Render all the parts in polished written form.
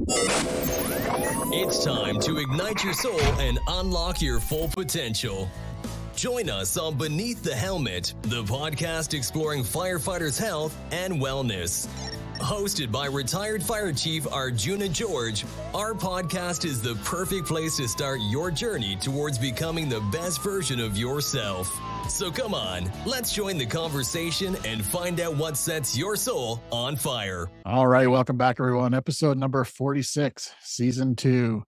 It's time to ignite your soul and unlock your full potential. Join us on Beneath the Helmet, the podcast exploring firefighters' health and wellness. Hosted by retired fire chief Arjuna George, our podcast is the perfect place to start your journey towards becoming the best version of yourself. So come on, let's join the conversation and find out what sets your soul on fire. All right, welcome back, everyone. Episode number 46, season 2.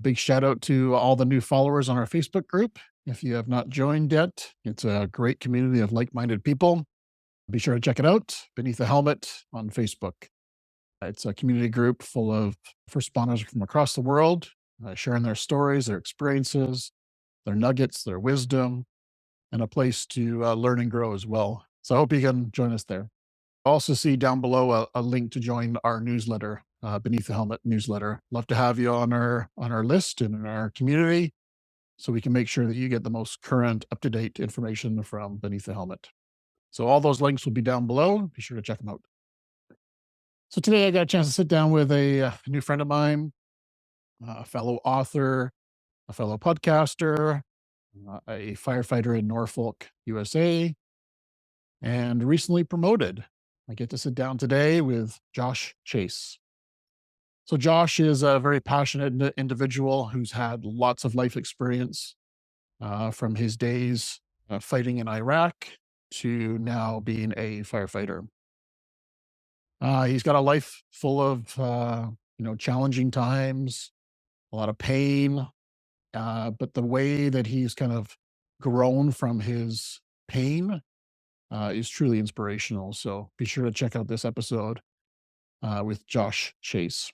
Big shout out to all the new followers on our Facebook group. If you have not joined yet, it's a great community of like-minded people. Be sure to check it out, Beneath the Helmet on Facebook. It's a community group full of first responders from across the world, sharing their stories, their experiences, their nuggets, their wisdom, and a place to learn and grow as well. So I hope you can join us there. Also see down below a link to join our newsletter, Beneath the Helmet newsletter. Love to have you on our list and in our community so we can make sure that you get the most current, up-to-date information from Beneath the Helmet. So all those links will be down below. Be sure to check them out. So today I got a chance to sit down with a new friend of mine, a fellow author, a fellow podcaster, a firefighter in Norfolk, USA, and recently promoted. I get to sit down today with Josh Chase. So Josh is a very passionate individual who's had lots of life experience from his days fighting in Iraq to now being a firefighter. He's got a life full of, challenging times, a lot of pain, but the way that he's kind of grown from his pain is truly inspirational. So be sure to check out this episode with Josh Chase.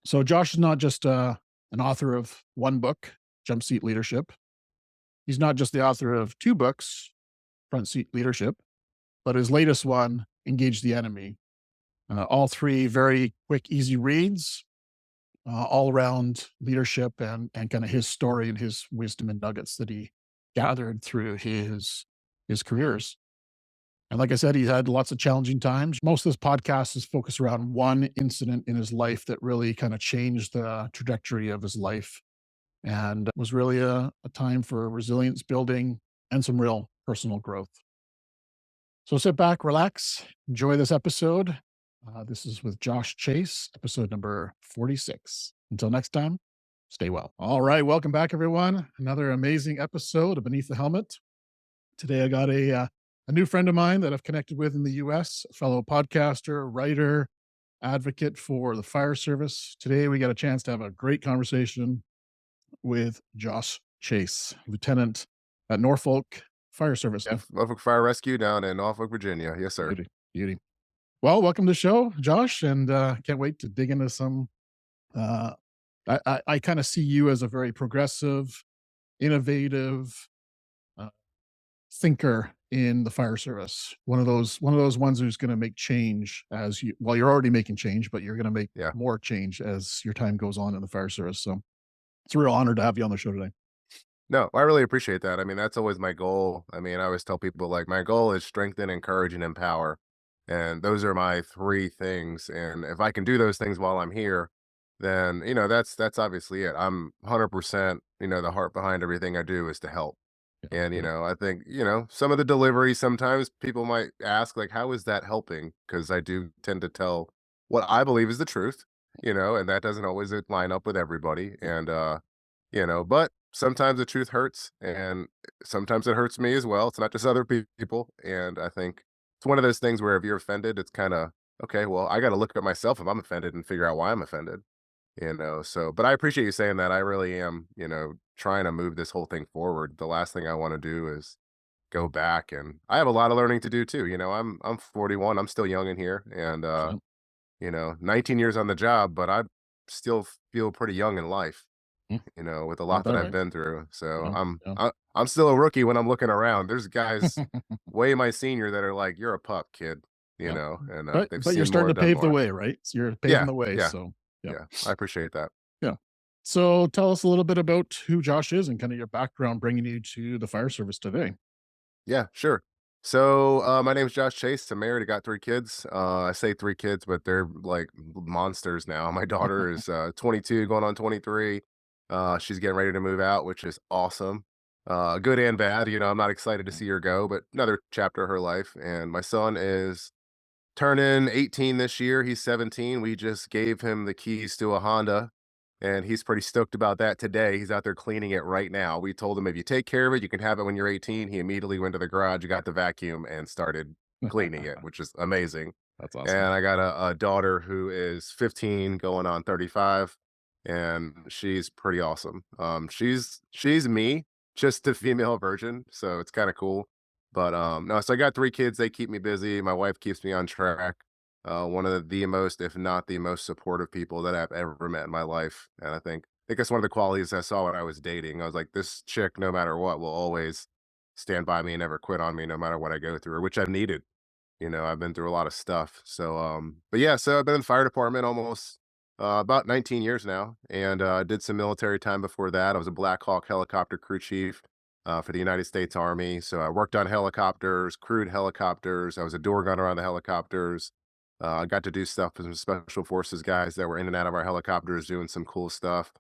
So Josh is not just an author of one book, Jump Seat Leadership. He's not just the author of 2 books, Front Seat Leadership, but his latest one, Engage the Enemy. All 3 very quick, easy reads, all around leadership and kind of his story and his wisdom and nuggets that he gathered through his careers. And like I said, he's had lots of challenging times. Most of this podcast is focused around one incident in his life that really kind of changed the trajectory of his life and was really a time for resilience building and some real personal growth. So sit back, relax, enjoy this episode. This is with Josh Chase, episode number 46. Until next time, stay well. All right, welcome back, everyone. Another amazing episode of Beneath the Helmet. Today, I got a new friend of mine that I've connected with in the U.S., a fellow podcaster, writer, advocate for the fire service. Today, we got a chance to have a great conversation with Josh Chase, lieutenant at Norfolk Fire Service. Yeah, Norfolk Fire Rescue down in Norfolk, Virginia. Yes, sir. Beauty. Well, welcome to the show, Josh, and can't wait to dig into some. I kind of see you as a very progressive, innovative thinker in the fire service. One of those ones who's going to make change you're already making change, but you're going to make more change as your time goes on in the fire service. So it's a real honor to have you on the show today. No, I really appreciate that. I mean, that's always my goal. I mean, I always tell people, like, my goal is strengthen, encourage, and empower. And those are my 3 things. And if I can do those things while I'm here, then, that's obviously it. I'm 100%, the heart behind everything I do is to help. And, I think, some of the delivery, sometimes people might ask, like, how is that helping? Because I do tend to tell what I believe is the truth, and that doesn't always line up with everybody. And, but sometimes the truth hurts, and sometimes it hurts me as well. It's not just other people. And I think it's one of those things where if you're offended, it's kind of, okay, well, I got to look at myself if I'm offended and figure out why I'm offended, so, but I appreciate you saying that. I really am, trying to move this whole thing forward. The last thing I want to do is go back, and I have a lot of learning to do too. I'm 41, I'm still young in here, and, 19 years on the job, but I still feel pretty young in life. With a lot that I've been through. So I'm still a rookie when I'm looking around. There's guys way my senior that are like, you're a pup, kid, and but you're starting to pave the way, right? So you're paving the way. Yeah. So yeah, I appreciate that. Yeah. So tell us a little bit about who Josh is and kind of your background bringing you to the fire service today. Yeah, sure. So, my name's Josh Chase. I'm married. I got 3 kids. I say 3 kids, but they're like monsters now. My daughter is 22, going on 23. She's getting ready to move out, which is awesome. Good and bad. I'm not excited to see her go, but another chapter of her life. And my son is turning 18 this year. He's 17. We just gave him the keys to a Honda, and he's pretty stoked about that today. He's out there cleaning it right now. We told him, if you take care of it, you can have it when you're 18. He immediately went to the garage, got the vacuum, and started cleaning it, which is amazing. That's And awesome. I got a daughter who is 15 going on 35, and she's pretty awesome. She's me, just the female version, so it's kind of cool. But no, so I got 3 kids. They keep me busy. My wife keeps me on track. One of the most, if not the most supportive people that I've ever met in my life. And I think that's one of the qualities I saw when I was dating. I was like, this chick, no matter what, will always stand by me and never quit on me, no matter what I go through, which I've needed. I've been through a lot of stuff. So, but yeah, so I've been in the fire department almost about 19 years now, and did some military time before that. I was a Black Hawk helicopter crew chief for the United States Army. So I worked on helicopters, crewed helicopters. I was a door gunner on the helicopters. I got to do stuff with some special forces guys that were in and out of our helicopters doing some cool stuff.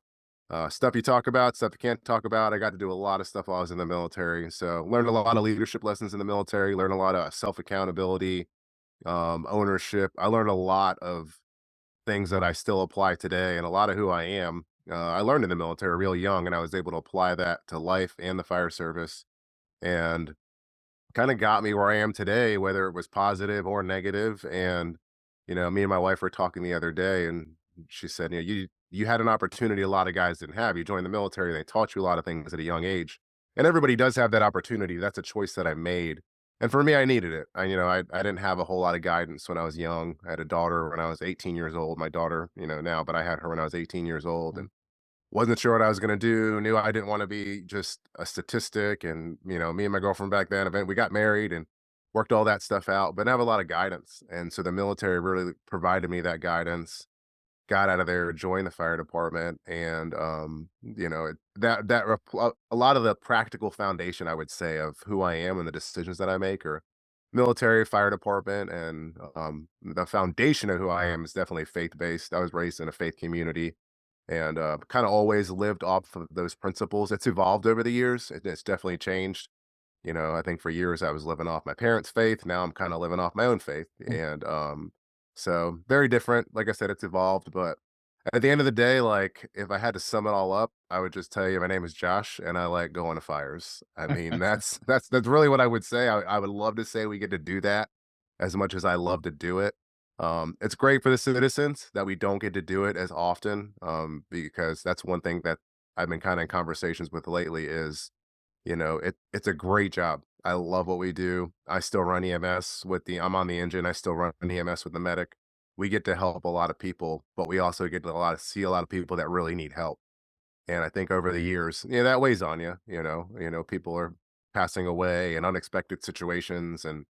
Stuff you talk about, stuff you can't talk about. I got to do a lot of stuff while I was in the military. So learned a lot of leadership lessons in the military, learned a lot of self accountability, ownership. I learned a lot of things that I still apply today, and a lot of who I am. I learned in the military real young, and I was able to apply that to life and the fire service. And kind of got me where I am today, whether it was positive or negative. And, me and my wife were talking the other day, and she said, you had an opportunity a lot of guys didn't have. You joined the military, they taught you a lot of things at a young age. And everybody does have that opportunity. That's a choice that I made. And for me, I needed it. I didn't have a whole lot of guidance when I was young. I had a daughter when I was 18 years old. My daughter, now, but I had her when I was 18 years old. Mm. And wasn't sure what I was gonna do, knew I didn't wanna be just a statistic. And, me and my girlfriend back then, we got married and worked all that stuff out, but didn't have a lot of guidance. And so the military really provided me that guidance. Got out of there, joined the fire department, and, a lot of the practical foundation, I would say, of who I am and the decisions that I make are military, fire department, and, the foundation of who I am is definitely faith-based. I was raised in a faith community, and kind of always lived off of those principles. It's evolved over the years. It's definitely changed. I think for years I was living off my parents' faith. Now I'm kind of living off my own faith, Mm. and so very different. Like I said, it's evolved, but at the end of the day, like if I had to sum it all up, I would just tell you my name is Josh, and I like going to fires. I mean, that's really what I would say. I would love to say we get to do that as much as I love to do it. It's great for the citizens that we don't get to do it as often, because that's one thing that I've been kind of in conversations with lately is, it's a great job. I love what we do. I still run EMS I'm on the engine. I still run EMS with the medic. We get to help a lot of people, but we also get to see a lot of people that really need help. And I think over the years, that weighs on you. People are passing away in unexpected situations, and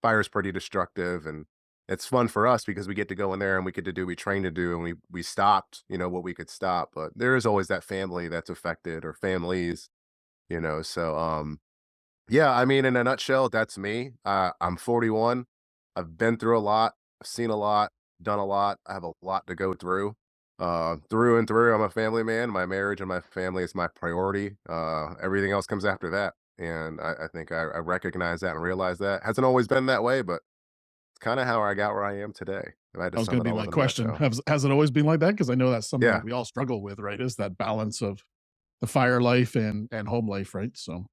fire's pretty destructive. And it's fun for us because we get to go in there and we get to do what we train to do, and we stopped, what we could stop. But there is always that family that's affected, or families, so yeah, I mean, in a nutshell, that's me. I'm 41. I've been through a lot. I've seen a lot, done a lot. I have a lot to go through. Through and through, I'm a family man. My marriage and my family is my priority. Everything else comes after that. And I think I recognize that and realize that. Hasn't always been that way, but it's kind of how I got where I am today. If I had to That was sum going to it be all my up in a question. nutshell. Has it always been like that? Because I know that's something that Yeah. we all struggle with, right? Is that balance of the fire life and home life, right? So,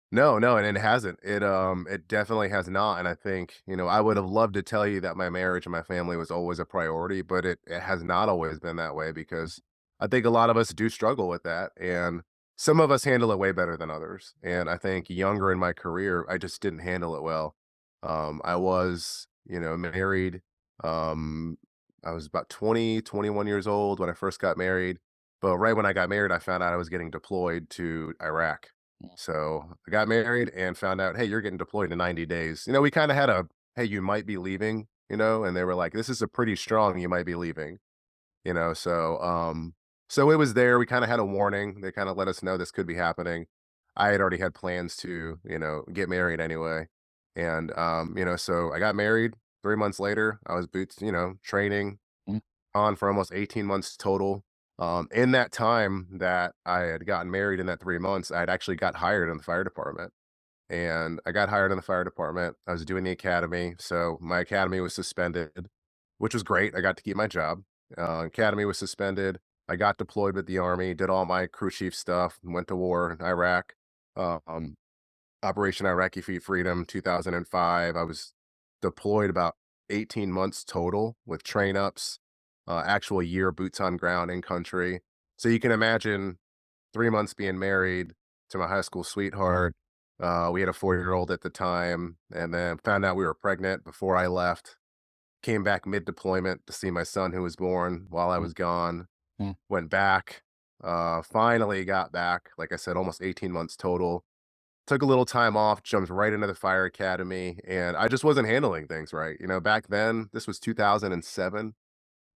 No, no, and it hasn't. It definitely has not. And I think, I would have loved to tell you that my marriage and my family was always a priority, but it has not always been that way, because I think a lot of us do struggle with that. And some of us handle it way better than others. And I think younger in my career, I just didn't handle it well. I was, married. Um, I was about 20, 21 years old when I first got married. But right when I got married, I found out I was getting deployed to Iraq. So I got married and found out, hey, you're getting deployed in 90 days. We kind of had hey, you might be leaving, and they were like, this is a pretty strong, you might be leaving, so it was there. We kind of had a warning. They kind of let us know this could be happening. I had already had plans to, get married anyway. And, so I got married. 3 months later, I was boots, training Mm. on for almost 18 months total. In that time that I had gotten married in that 3 months, I had actually got hired in the fire department. And I got hired in the fire department. I was doing the academy. So my academy was suspended, which was great. I got to keep my job. Academy was suspended. I got deployed with the army, did all my crew chief stuff, went to war in Iraq. Um, Operation Iraqi Freedom 2005. I was deployed about 18 months total with train ups, actual year boots on ground in country. So you can imagine 3 months being married to my high school sweetheart. We had a 4-year-old at the time, and then found out we were pregnant before I left. Came back mid deployment to see my son who was born while I Mm. was gone. Mm. Went back, finally got back. Like I said, almost 18 months total. Took a little time off, jumped right into the fire academy, and I just wasn't handling things right. Back then, this was 2007,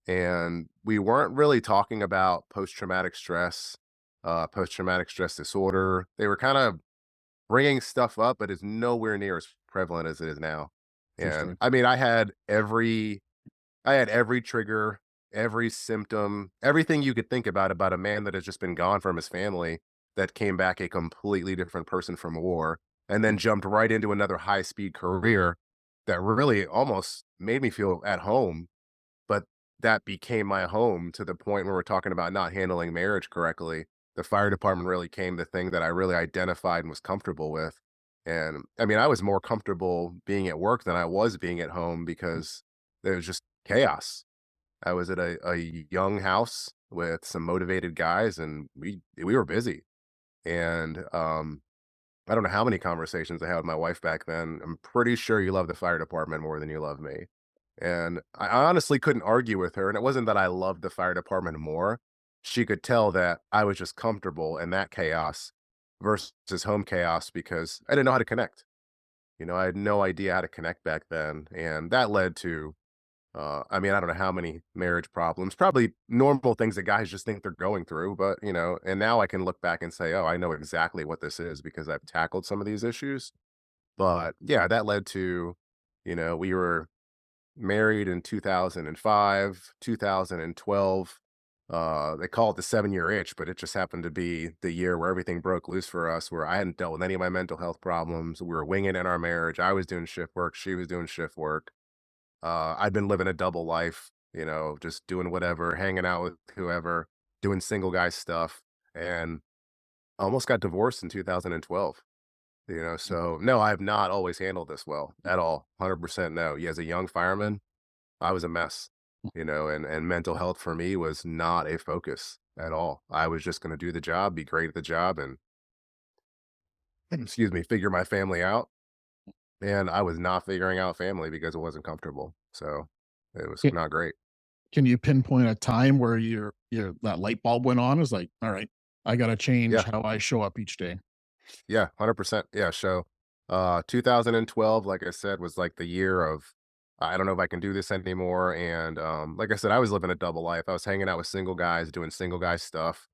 and we weren't really talking about post traumatic stress disorder. They were kind of bringing stuff up, but it's nowhere near as prevalent as it is now. For And sure. I mean, I had every trigger, every symptom, everything you could think about a man that has just been gone from his family, that came back a completely different person from war, and then jumped right into another high-speed career that really almost made me feel at home, but that became my home to the point where we're talking about not handling marriage correctly. The fire department really came the thing that I really identified and was comfortable with. And I mean, I was more comfortable being at work than I was being at home because there was just chaos. I was at a young house with some motivated guys, and we were busy. And I don't know how many conversations I had with my wife back then. I'm pretty sure you love the fire department more than you love me. And I honestly couldn't argue with her. And it wasn't that I loved the fire department more. She could tell that I was just comfortable in that chaos versus home chaos because I didn't know how to connect. I had no idea how to connect back then. And that led to I mean, I don't know how many marriage problems, probably normal things that guys just think they're going through, but and now I can look back and say, oh, I know exactly what this is because I've tackled some of these issues. But yeah, that led to, we were married in 2005, 2012. They call it the 7-year itch, but it just happened to be the year where everything broke loose for us, where I hadn't dealt with any of my mental health problems. We were winging in our marriage. I was doing shift work. She was doing shift work. I've been living a double life, just doing whatever, hanging out with whoever, doing single guy stuff, and almost got divorced in 2012. Mm. So no, I have not always handled this well at all. 100% no. Yeah, as a young fireman, I was a mess, and mental health for me was not a focus at all. I was just going to do the job, be great at the job, and excuse me, figure my family out. And I was not figuring out family because it wasn't comfortable. So it was Ca- not great. Can you pinpoint a time where your that light bulb went on? Is like, all right, I got to change Yeah. how I show up each day. Yeah, 100%. Yeah, so, 2012, like I said, was like the year of, I don't know if I can do this anymore. And like I said, I was living a double life. I was hanging out with single guys, doing single guy stuff.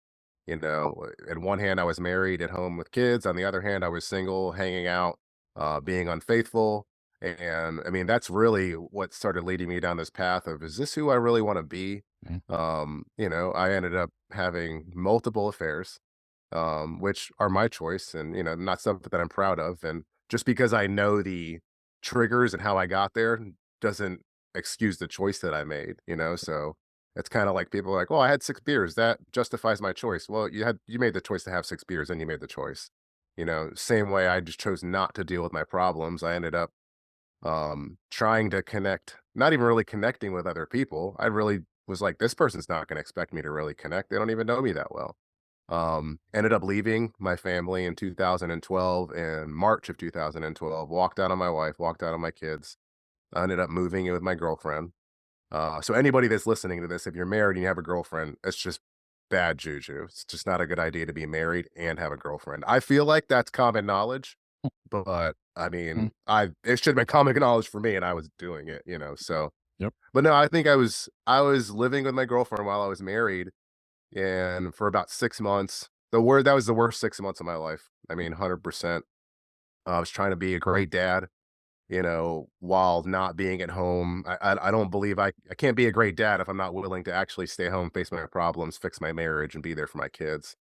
In one hand, I was married at home with kids. On the other hand, I was single, hanging out, being unfaithful. And I mean, that's really what started leading me down this path of, is this who I really want to be? Mm. I ended up having multiple affairs, which are my choice and, not something that I'm proud of. And just because I know the triggers and how I got there doesn't excuse the choice that I made, So it's kind of like people are like, oh, I had 6 beers. That justifies my choice. Well, you made the choice to have 6 beers and you made the choice. Same way I just chose not to deal with my problems. I ended up trying to connect, not even really connecting with other people. I really was like, this person's not going to expect me to really connect. They don't even know me that well. Ended up leaving my family in 2012, in March of 2012, walked out on my wife, walked out on my kids. I ended up moving in with my girlfriend. So anybody that's listening to this, if you're married and you have a girlfriend, it's just bad juju. It's just not a good idea to be married and have a girlfriend. I feel like that's common knowledge, but I Mm. mean, it should have been common knowledge for me, and I was doing it, So, Yep. but no, I think I was living with my girlfriend while I was married, and for about 6 months, that was the worst 6 months of my life. I mean, 100%. I was trying to be a great dad, while not being at home. I don't believe I can't be a great dad if I'm not willing to actually stay home, face my problems, fix my marriage, and be there for my kids.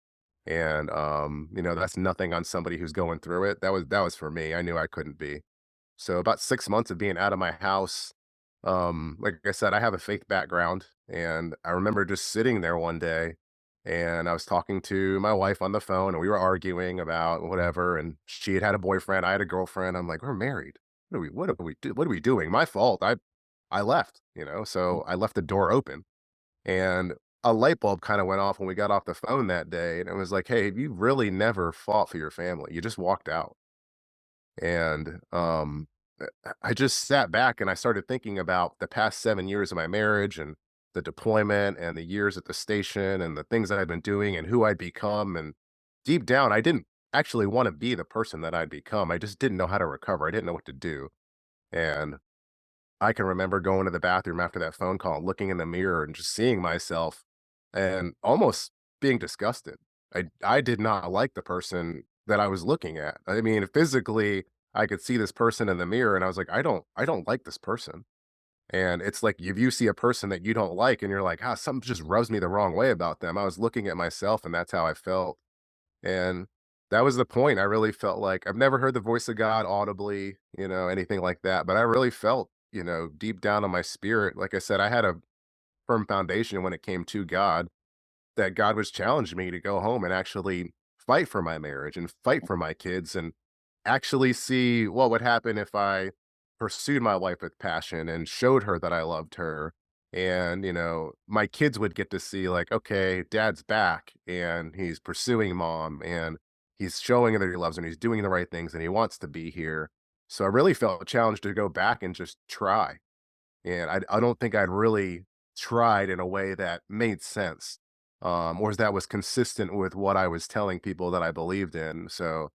And that's nothing on somebody who's going through it. That was for me. I knew I couldn't be. So about 6 months of being out of my house, like I said, I have a faith background, and I remember just sitting there one day, and I was talking to my wife on the phone, and we were arguing about whatever. And she had a boyfriend, I had a girlfriend. I'm like, we're married. What are we doing? My fault. I left, so I left the door open, and a light bulb kind of went off when we got off the phone that day, and it was like, hey, you really never fought for your family. You just walked out. And I just sat back and I started thinking about the past 7 years of my marriage, and the deployment, and the years at the station, and the things that I've been doing, and who I'd become. And deep down, I didn't actually want to be the person that I'd become. I just didn't know how to recover. I didn't know what to do. And I can remember going to the bathroom after that phone call, looking in the mirror and just seeing myself and almost being disgusted. I did not like the person that I was looking at. I mean, physically, I could see this person in the mirror, and I was like, I don't like this person. And it's like if you see a person that you don't like and you're like, something just rubs me the wrong way about them. I was looking at myself, and that's how I felt. And that was the point. I really felt like I've never heard the voice of God audibly, anything like that. But I really felt, deep down in my spirit, like I said, I had a firm foundation when it came to God, that God was challenging me to go home and actually fight for my marriage and fight for my kids, and actually see what would happen if I pursued my wife with passion and showed her that I loved her. And, my kids would get to see, like, okay, dad's back and he's pursuing mom, and he's showing her that he loves her, and he's doing the right things, and he wants to be here. So I really felt challenged to go back and just try. And I don't think I'd really tried in a way that made sense, or that was consistent with what I was telling people that I believed in. So,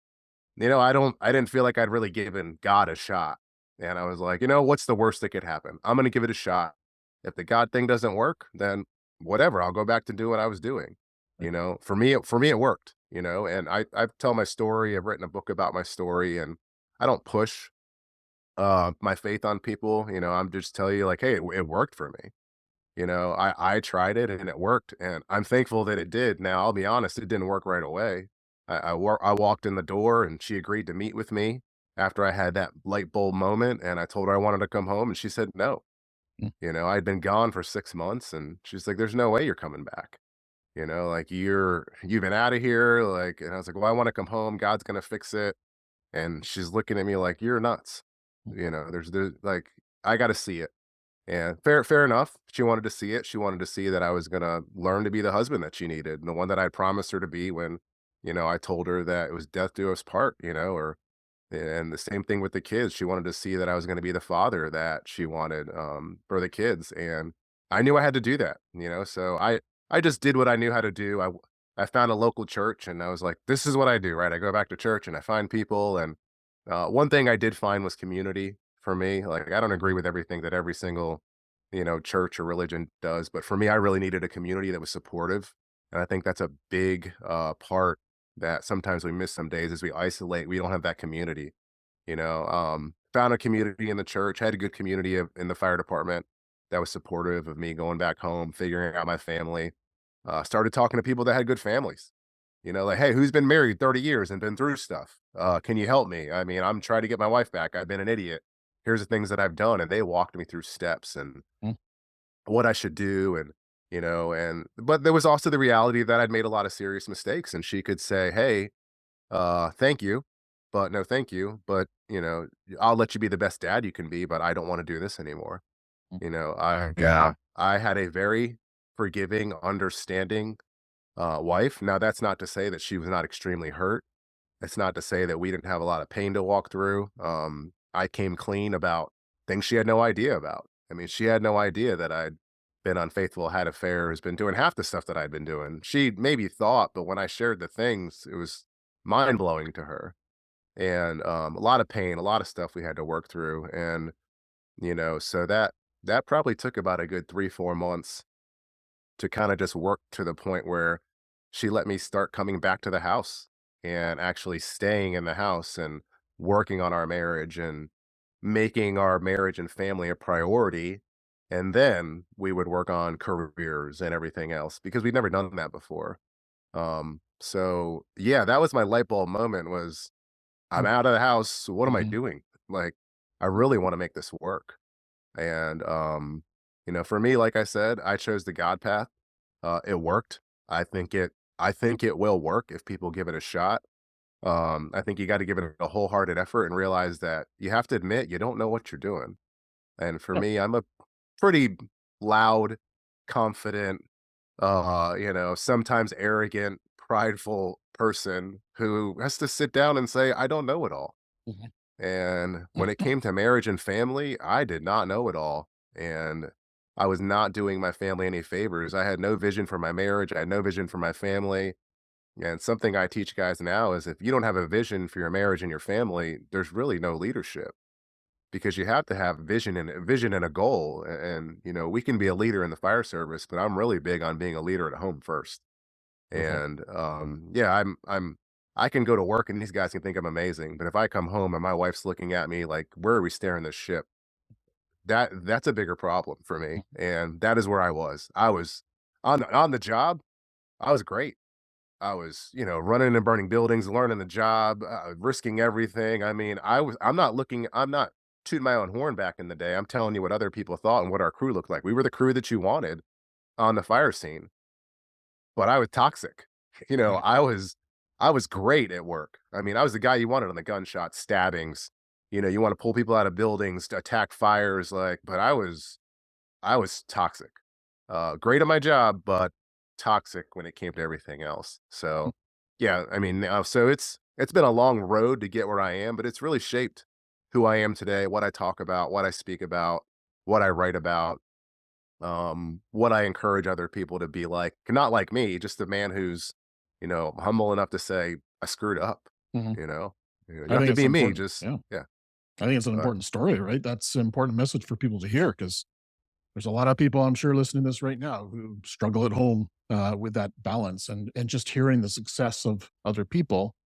I didn't feel like I'd really given God a shot. And I was like, what's the worst that could happen? I'm going to give it a shot. If the God thing doesn't work, then whatever, I'll go back to do what I was doing. For me, it worked, and I tell my story. I've written a book about my story, and I don't push my faith on people. I'm just telling you, like, hey, it worked for me. I tried it and it worked, and I'm thankful that it did. Now, I'll be honest, it didn't work right away. I walked in the door, and she agreed to meet with me after I had that light bulb moment, and I told her I wanted to come home, and she said no. Mm. I'd been gone for 6 months, and she's like, "There's no way you're coming back. Like, you've been out of here." Like, and I was like, "Well, I want to come home. God's gonna fix it." And she's looking at me like, "You're nuts." There's like, I got to see it. And fair enough. She wanted to see it. She wanted to see that I was gonna learn to be the husband that she needed, and the one that I promised her to be when, I told her that it was death do us part, or and the same thing with the kids. She wanted to see that I was gonna be the father that she wanted, for the kids. And I knew I had to do that, so I just did what I knew how to do. I found a local church, and I was like, this is what I do, right? I go back to church and I find people. And one thing I did find was community for me. Like, I don't agree with everything that every single, church or religion does, but for me, I really needed a community that was supportive. And I think that's a big part that sometimes we miss some days, as we isolate. We don't have that community. Found a community in the church, had a good community in the fire department that was supportive of me going back home, figuring out my family. Started talking to people that had good families. Like, hey, who's been married 30 years and been through stuff? Can you help me? I mean, I'm trying to get my wife back. I've been an idiot. Here's the things that I've done. And they walked me through steps and Mm. what I should do. And, but there was also the reality that I'd made a lot of serious mistakes. And she could say, hey, thank you, but no, thank you. But, I'll let you be the best dad you can be, but I don't want to do this anymore. Mm. I had a very forgiving, understanding wife. Now, that's not to say that she was not extremely hurt. It's not to say that we didn't have a lot of pain to walk through. I came clean about things she had no idea about. I mean, she had no idea that I'd been unfaithful, had affairs, been doing half the stuff that I'd been doing. She maybe thought, but when I shared the things, it was mind blowing to her. And a lot of pain, a lot of stuff we had to work through. And, so that probably took about a good 3, 4 months to kind of just work to the point where she let me start coming back to the house and actually staying in the house and working on our marriage. And making our marriage and family a priority, and then we would work on careers and everything else because we'd never done that before. So yeah, that was my light bulb moment was I'm out of the house. So what am I Mm-hmm. doing? Like, I really want to make this work. And for me, like I said, I chose the God path. It worked. I think it I think it will work if people give it a shot. I think you got to give it a wholehearted effort and realize that you have to admit you don't know what you're doing. And for Yeah. me, I'm a pretty loud, confident, sometimes arrogant, prideful person who has to sit down and say, I don't know it all. Mhm. And when it came to marriage and family, I did not know it all. And I was not doing my family any favors. I had no vision for my marriage. I had no vision for my family. And something I teach guys now is if you don't have a vision for your marriage and your family, there's really no leadership because you have to have vision and a goal. And we can be a leader in the fire service, but I'm really big on being a leader at home first. Beautiful. And yeah, I can go to work and these guys can think I'm amazing, but if I come home and my wife's looking at me like, where are we steering this ship? That's a bigger problem for me. And that is where I was. I was on the job. I was great. I was, running and burning buildings, learning the job, risking everything. I mean, I'm not tooting my own horn back in the day. I'm telling you what other people thought and what our crew looked like. We were the crew that you wanted on the fire scene, but I was toxic. You know, Right. I was great at work. I mean, I was the guy you wanted on the gunshots, stabbings. You want to pull people out of buildings, to attack fires, but I was toxic. Great at my job, but toxic when it came to everything else. So, yeah, I mean, so it's been a long road to get where I am, but it's really shaped who I am today, what I talk about, what I speak about, what I write about, what I encourage other people to be like, not like me, just a man who's, humble enough to say, I screwed up, Hmm. you know. You don't I have think to it's be me, important. just Yeah. yeah. I think it's an But important story, right? That's an important message for people to hear because there's a lot of people I'm sure listening to this right now who struggle at home with that balance, and just hearing the success of other people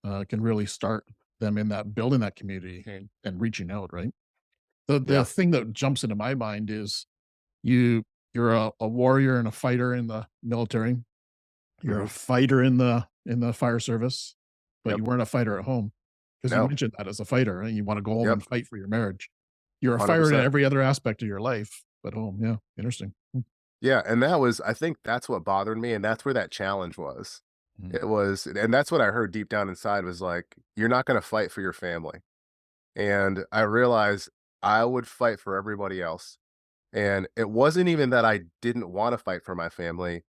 can really start them in that building that community and reaching out, right? The yeah. thing that jumps into my mind is you you're a warrior and a fighter in the military. You're a Hmm. fighter in the fire service, but Yep. you weren't a fighter at home because you No. mentioned that as a fighter, and you want to go home Yep. and fight for your marriage. You're a fighter in 100%. every other aspect of your life, but home, yeah, interesting. Yeah, and I think that's what bothered me, and that's where that challenge was. Mhm. It was and that's what I heard deep down inside was like, "You're not gonna fight for your family." And I realized I would fight for everybody else. And it wasn't even that I didn't wanna fight for my family.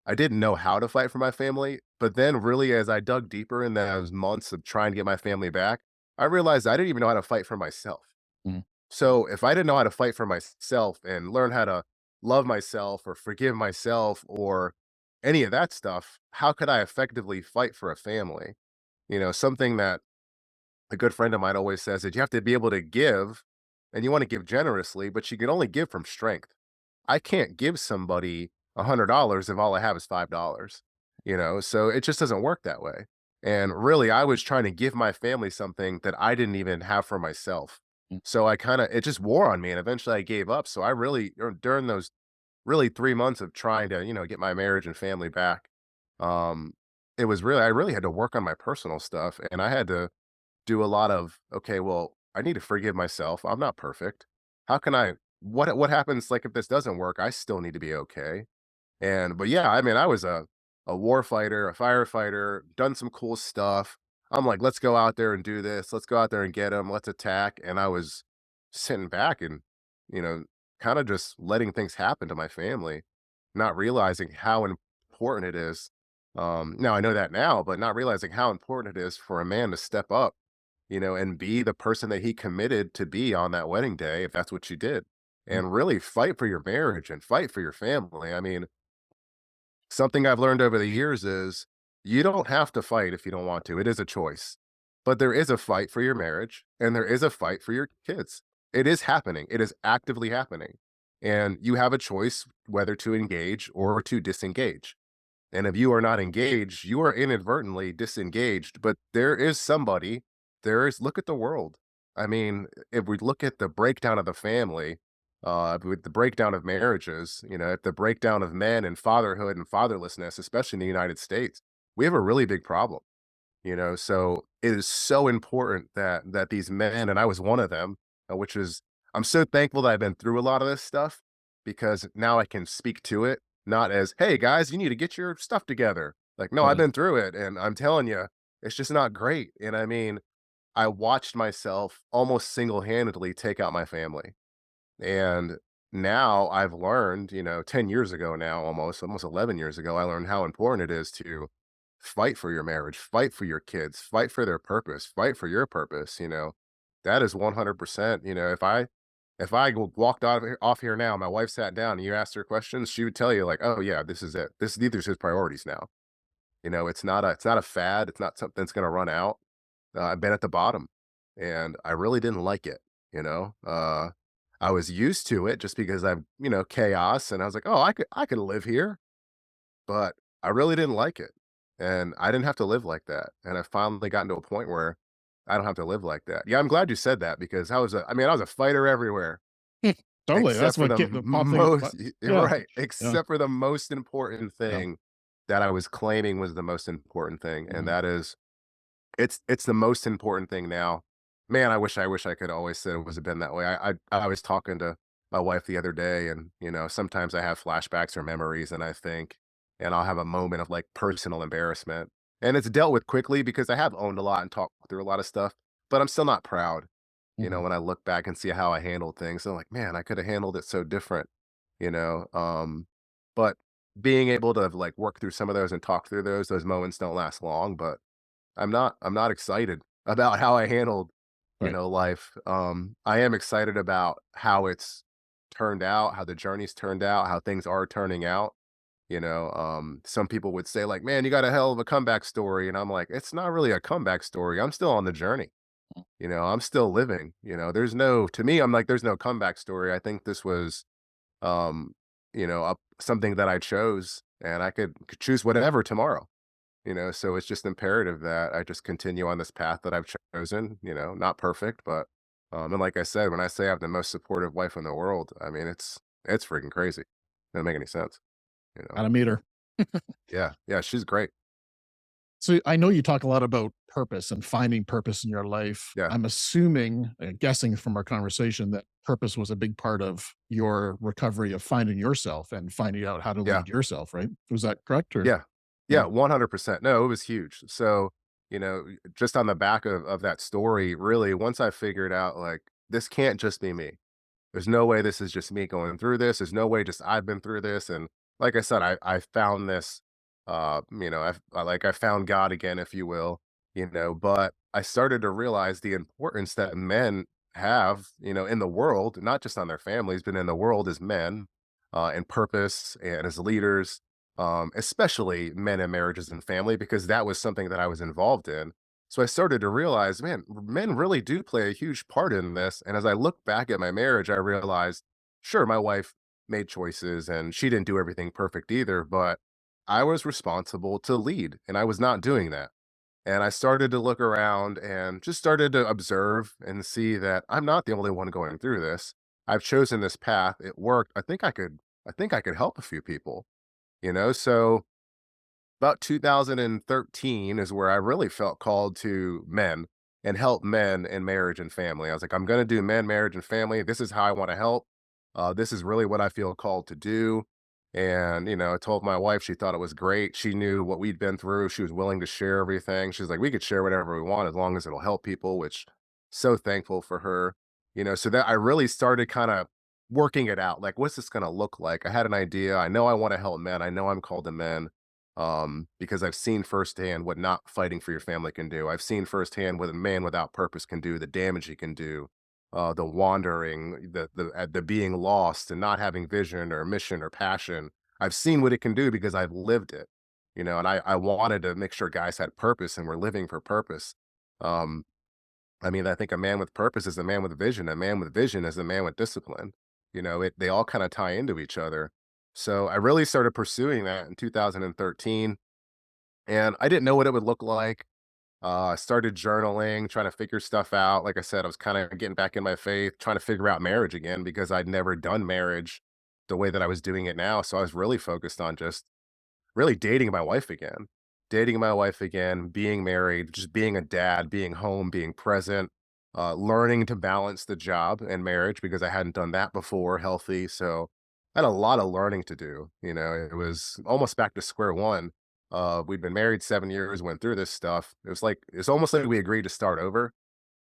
I didn't know how to fight for my family, but then really as I dug deeper in those months of trying to get my family back, I realized I didn't even know how to fight for myself. Mhm. So if I didn't know how to fight for myself and learn how to love myself or forgive myself or any of that stuff, how could I effectively fight for a family? Something that a good friend of mine always says that you have to be able to give and you want to give generously, but you can only give from strength. I can't give somebody $100 if all I have is $5, so it just doesn't work that way. And really, I was trying to give my family something that I didn't even have for myself. Mm. So it just wore on me. And eventually I gave up. So I really, during those really 3 months of trying to, get my marriage and family back, um, I really had to work on my personal stuff and I had to do a lot of, okay, well, I need to forgive myself. I'm not perfect. How can I what happens like if this doesn't work? I still need to be okay. But yeah, I mean, I was a war fighter, a firefighter, done some cool stuff. I'm like, let's go out there and do this. Let's go out there and get them. Let's attack. And I was sitting back and, you know, kind of just letting things happen to my family, not realizing how important it is. Now I know that now, but not realizing how important it is for a man to step up, and be the person that he committed to be on that wedding day, if that's what you did, Mm. and really fight for your marriage and fight for your family. I mean, something I've learned over the years is you don't have to fight if you don't want to. It is a choice. But there is a fight for your marriage and there is a fight for your kids. It is happening. It is actively happening. And you have a choice whether to engage or to disengage. And if you are not engaged, you are inadvertently disengaged. But there is somebody, look at the world. I mean, if we look at the breakdown of the family, with the breakdown of marriages, at the breakdown of men and fatherhood and fatherlessness, especially in the United States, we have a really big problem. So it is so important that these men, and I was one of them, which is, I'm so thankful that I've been through a lot of this stuff, because now I can speak to it, not as, hey guys, you need to get your stuff together. Like, no, I've Right. been through it, and I'm telling you, it's just not great. And I mean, I watched myself almost single-handedly take out my family. And now I've learned, 10 years ago now, almost 11 years ago, I learned how important it is to fight for your marriage, fight for your kids, fight for their purpose, fight for your purpose. That is 100%. If I walked off here now, my wife sat down and you asked her questions, she would tell you like, oh yeah, this is it. These are his priorities now. It's not a fad. It's not something that's going to run out. I've been at the bottom, and I really didn't like it, you know? I was used to it just because chaos, and I was like, "Oh, I could live here," but I really didn't like it, and I didn't have to live like that, and I finally gotten to a point where I don't have to live like that. Yeah, I'm glad you said that, because I was a fighter everywhere, Totally. That's except for what the get the pop thing. you're Yeah. right, Yeah. except for the most important Yeah. thing that I was claiming was the most important thing, and Mhm. that is, it's the most important thing now. Man, I wish I could always said it was been that way. I was talking to my wife the other day, and, sometimes I have flashbacks or memories, and I think, and I'll have a moment of, like, personal embarrassment, and it's dealt with quickly because I have owned a lot and talked through a lot of stuff, but I'm still not proud, Mhm. when I look back and see how I handled things. I'm like, "Man, I coulda handled it so different," you know? But being able to, like, work through some of those and talk through those moments don't last long, but I'm not excited about how I handled, Right. life. I am excited about how it's turned out, how the journey's turned out, how things are turning out. Some people would say like, "Man, you got a hell of a comeback story," and I'm like, "It's not really a comeback story. I'm still on the journey. I'm still living. There's no to me. I'm like, there's no comeback story. I think this was, um, something that I chose, and I could choose whatever tomorrow." So it's just imperative that I just continue on this path that I've chosen, not perfect, but, and like I said, when I say I have the most supportive wife in the world, I mean, it's freaking crazy. Doesn't make any sense, you know? Gotta meet her. Yeah. Yeah. She's great. So I know you talk a lot about purpose and finding purpose in your life. Yeah. I'm assuming, guessing from our conversation, that purpose was a big part of your recovery of finding yourself and finding out how to Yeah. lead yourself, right? Was that correct? Or Yeah. yeah. Yeah. 100%. No, it was huge. So, just on the back of that story, really, once I figured out like, this can't just be me. There's no way this is just me going through this. There's no way just I've been through this. And like I said, I found this, I found God again, if you will, but I started to realize the importance that men have, in the world, not just on their families, but in the world as men, and purpose and as leaders, especially men in marriages and family, because that was something that I was involved in. So I started to realize, man, men really do play a huge part in this. And as I look back at my marriage, I realized, sure, my wife made choices and she didn't do everything perfect either, but I was responsible to lead and I was not doing that. And I started to look around and just started to observe and see that I'm not the only one going through this. I've chosen this path. It worked. I think I could help a few people, so about 2013 is where I really felt called to men and help men in marriage and family. I was like, I'm going to do men, marriage, and family. This is how I want to help. This is really what I feel called to do. And, I told my wife, she thought it was great. She knew what we'd been through. She was willing to share everything. She's like, we could share whatever we want as long as it'll help people, which so thankful for her. So that I really started kind of working it out. Like, what's this going to look like? I had an idea. I know I want to help men. I know I'm called to men, because I've seen firsthand what not fighting for your family can do. I've seen firsthand what a man without purpose can do, the damage he can do, the wandering, the being lost and not having vision or mission or passion. I've seen what it can do because I've lived it, and I wanted to make sure guys had purpose and were living for purpose. Um, I mean, I think a man with purpose is a man with vision. A man with vision is a man with discipline. They all kind of tie into each other. So I really started pursuing that in 2013, and I didn't know what it would look like. Started journaling, trying to figure stuff out. Like I said, I was kind of getting back in my faith, trying to figure out marriage again because I'd never done marriage the way that I was doing it now. So I was really focused on just really dating my wife again, being married, just being a dad, being home, being present, learning to balance the job and marriage because I hadn't done that before, healthy. So I had a lot of learning to do. It was almost back to square one. We'd been married 7 years, went through this stuff. It's almost like we agreed to start over,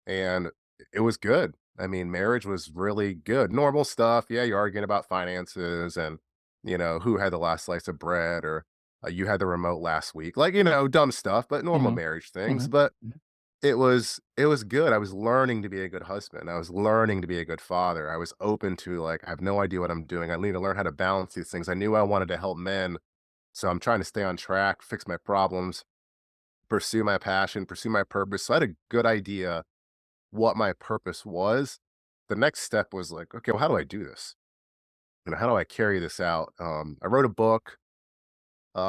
and it was good. I mean, marriage was really good. Normal stuff. Yeah, you're arguing about finances and, who had the last slice of bread or you had the remote last week. Like, dumb stuff, but normal Mhm. marriage things. Mhm. But Mhm. it was good. I was learning to be a good husband. I was learning to be a good father. I was open to like, I have no idea what I'm doing. I need to learn how to balance these things. I knew I wanted to help men. So I'm trying to stay on track, fix my problems, pursue my passion, pursue my purpose. So I had a good idea what my purpose was. The next step was like, okay, well, how do I do this? And how do I carry this out? I wrote a book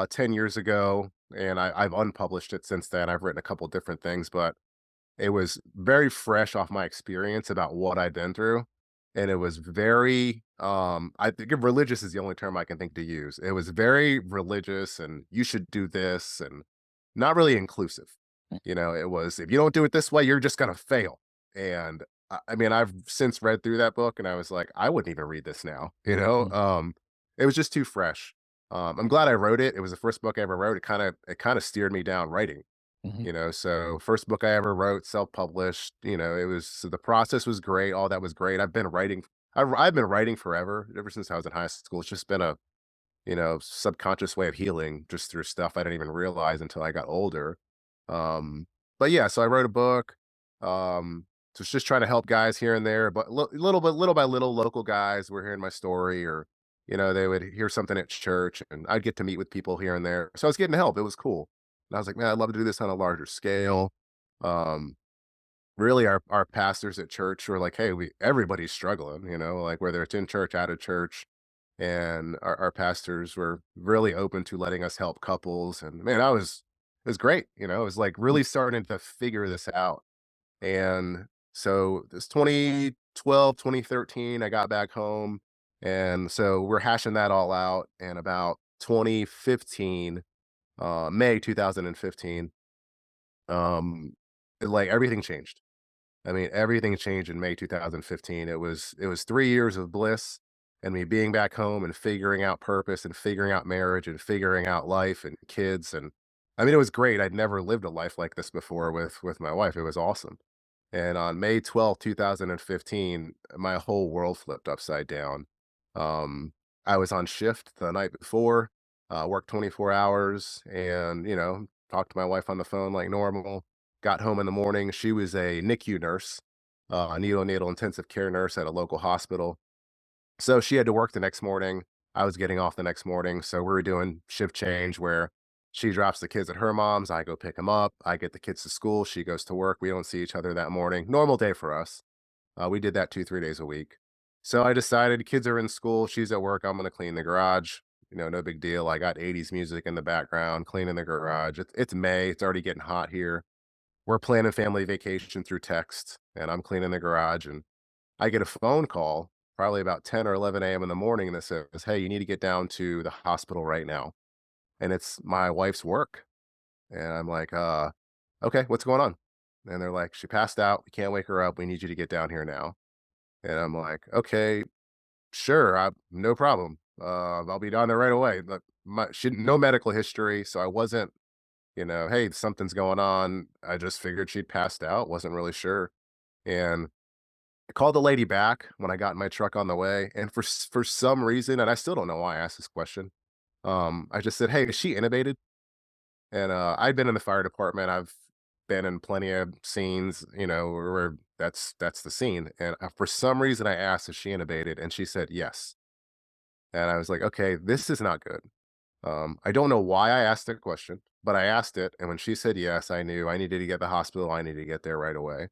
10 years ago, and I've unpublished it since then. I've written a couple different things, but it was very fresh off my experience about what I'd been through. And it was very, I think religious is the only term I can think to use. It was very religious and you should do this and not really inclusive. It was, if you don't do it this way, you're just going to fail. And I mean, I've since read through that book and I was like, I wouldn't even read this now, Mhm. it was just too fresh. I'm glad I wrote it. It was the first book I ever wrote. It kind of steered me down writing. Mhm. So first book I ever wrote, self-published, it was so the process was great, all that was great. I've been writing forever, ever since I was in high school. It's just been a, subconscious way of healing just through stuff I didn't even realize until I got older. Um, but yeah, so I wrote a book. So it's just trying to help guys here and there, but little by little, local guys were hearing my story, or they would hear something at church, and I'd get to meet with people here and there. So I was getting help. It was cool, and I was like, man, I'd love to do this on a larger scale. Um, Really, our pastors at church were like, hey, we everybody's struggling, like whether it's in church, out of church, and our pastors were really open to letting us help couples. And man, it was great. It was like really starting to figure this out. And so this 2012, 2013, I got back home. And so we're hashing that all out. And about 2015, May 2015, um, like everything changed. I mean, everything changed in May 2015. It was 3 years of bliss and me being back home and figuring out purpose and figuring out marriage and figuring out life and kids. And I mean, it was great. I'd never lived a life like this before with my wife. It was awesome. And on May 12th, 2015, my whole world flipped upside down. Um, I was on shift the night before, worked 24 hours and, talked to my wife on the phone like normal. Got home in the morning. She was a NICU nurse, a neonatal intensive care nurse at a local hospital. So she had to work the next morning. I was getting off the next morning. So we were doing shift change where she drops the kids at her mom's. I go pick them up. I get the kids to school. She goes to work. We don't see each other that morning. Normal day for us. We did that 2, 3 days a week. So I decided kids are in school. She's at work. I'm going to clean the garage. No big deal. I got 80s music in the background, cleaning the garage. It's May. It's already getting hot here. We're planning family vacation through text, and I'm cleaning the garage, and I get a phone call probably about 10 or 11 a.m. in the morning that says, hey, you need to get down to the hospital right now. And it's my wife's work. And I'm like, okay, what's going on? And they're like, she passed out. We can't wake her up. We need you to get down here now. And I'm like, okay, sure, no problem. I'll be down there right away. But no medical history. So I wasn't, hey, something's going on. I just figured she'd passed out. Wasn't really sure. And I called the lady back when I got in my truck on the way, and for some reason, and I still don't know why I asked this question, I just said, "Hey, is she intubated?" And, I've been in the fire department, I've been in plenty of scenes, where that's the scene, and, for some reason, I asked, "Is she intubated?" And she said, "Yes." And I was like, "Okay, this is not good." I don't know why I asked the question, but I asked it, and when she said yes, I knew I needed to get to the hospital, I needed to get there right away.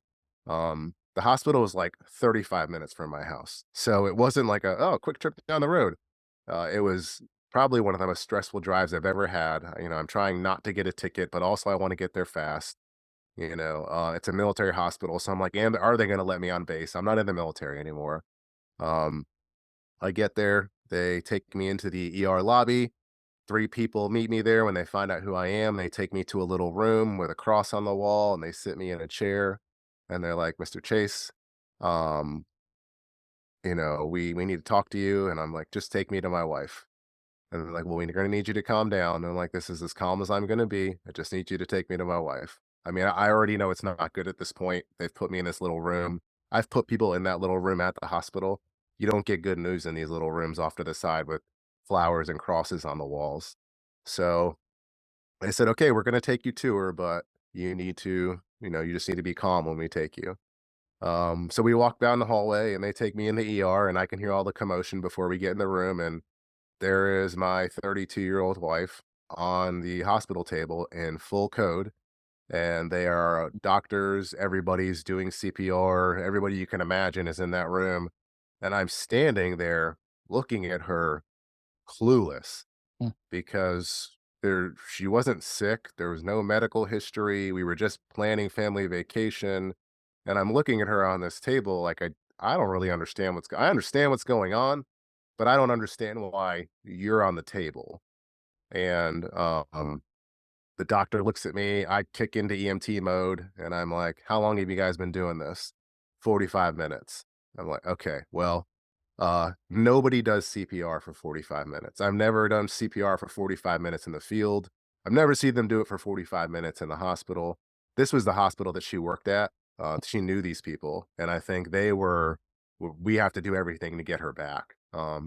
The hospital was like 35 minutes from my house, so it wasn't like oh, quick trip down the road. It was probably one of the most stressful drives I've ever had. I'm trying not to get a ticket, but also I want to get there fast. It's a military hospital. So I'm like, and are they going to let me on base? I'm not in the military anymore. Um, I get there, they take me into the ER lobby. Three people meet me there. When they find out who I am, they take me to a little room with a cross on the wall and they sit me in a chair and they're like, Mr. Chase, um, we need to talk to you. And I'm like, just take me to my wife. And they're like, well, we're going to need you to calm down. And I'm like, this is as calm as I'm going to be. I just need you to take me to my wife. I mean, I already know it's not good at this point. They've put me in this little room. I've put people in that little room at the hospital. You don't get good news in these little rooms off to the side with flowers and crosses on the walls. So they said, okay, we're going to take you to her, but you need to, you just need to be calm when we take you. So we walk down the hallway and they take me in the ER and I can hear all the commotion before we get in the room. And there is my 32-year-old wife on the hospital table in full code, and they are doctors, everybody's doing CPR, everybody you can imagine is in that room, and I'm standing there looking at her clueless Mm, because she wasn't sick, there was no medical history, we were just planning family vacation, and I'm looking at her on this table like I don't really understand I understand what's going on, but I don't understand why you're on the table. And the doctor looks at me, I kick into EMT mode, and I'm like, how long have you guys been doing this? 45 minutes. I'm like, okay, well, nobody does CPR for 45 minutes. I've never done CPR for 45 minutes in the field. I've never seen them do it for 45 minutes in the hospital. This was the hospital that she worked at. She knew these people, and I think we have to do everything to get her back.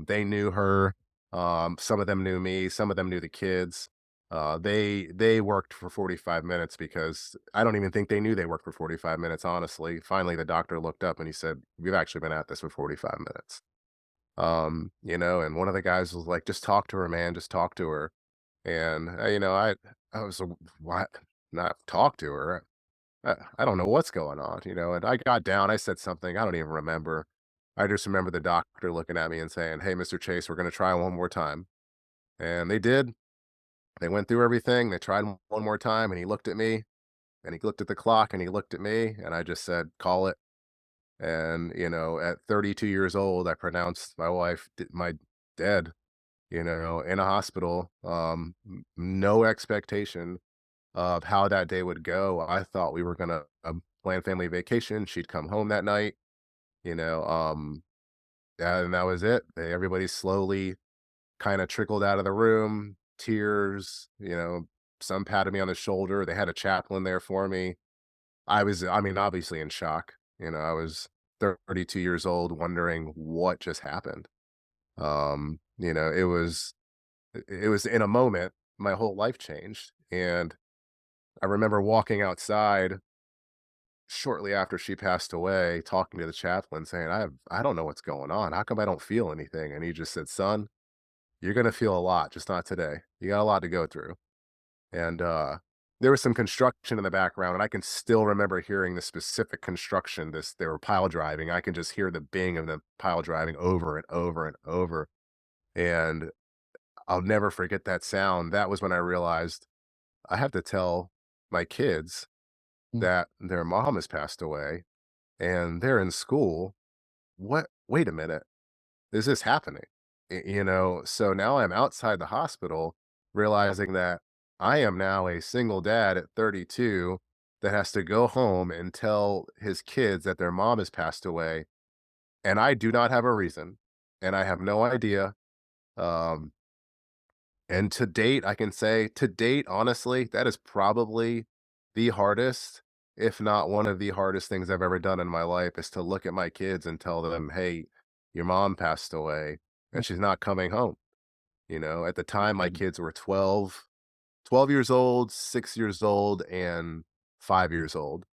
They knew her. Some of them knew me. Some of them knew the kids. They worked for 45 minutes because I don't even think they knew they worked for 45 minutes, honestly. Finally, the doctor looked up and he said, we've actually been at this for 45 minutes. And one of the guys was like, just talk to her, man, just talk to her. And I was what? Not talk to her. I don't know what's going on, and I got down, I said something, I don't even remember. I just remember the doctor looking at me and saying, hey, Mr. Chase, we're going to try one more time. And they did. They went through everything. They tried one more time and he looked at me and he looked at the clock and he looked at me and I just said, call it. And, at 32 years old, I pronounced my wife, my dead, in a hospital. No expectation of how that day would go. I thought we were going to plan family vacation. She'd come home that night, you know, um, and that was it. Everybody slowly kind of trickled out of the room, tears, some patted me on the shoulder. They had a chaplain there for me. I mean, obviously in shock. I was 32 years old wondering what just happened. It was in a moment, my whole life changed. And I remember walking outside shortly after she passed away, talking to the chaplain saying, I don't know what's going on. How come I don't feel anything? And he just said, son, you're gonna feel a lot, just not today. You got a lot to go through. And there was some construction in the background, and I can still remember hearing the specific construction. They were pile driving. I can just hear the bing of the pile driving over and over and over. And I'll never forget that sound. That was when I realized I have to tell my kids mm, that their mom has passed away and they're in school. What? Wait a minute. Is this happening? So now I'm outside the hospital realizing that I am now a single dad at 32 that has to go home and tell his kids that their mom has passed away. And I do not have a reason. And I have no idea. Um, and to date, I can say to date, honestly, that is probably the hardest, if not one of the hardest things I've ever done in my life is to look at my kids and tell them, hey, your mom passed away mm, and she's not coming home. At the time, my mm, kids were 12 years old, 6 years old, and 5 years old.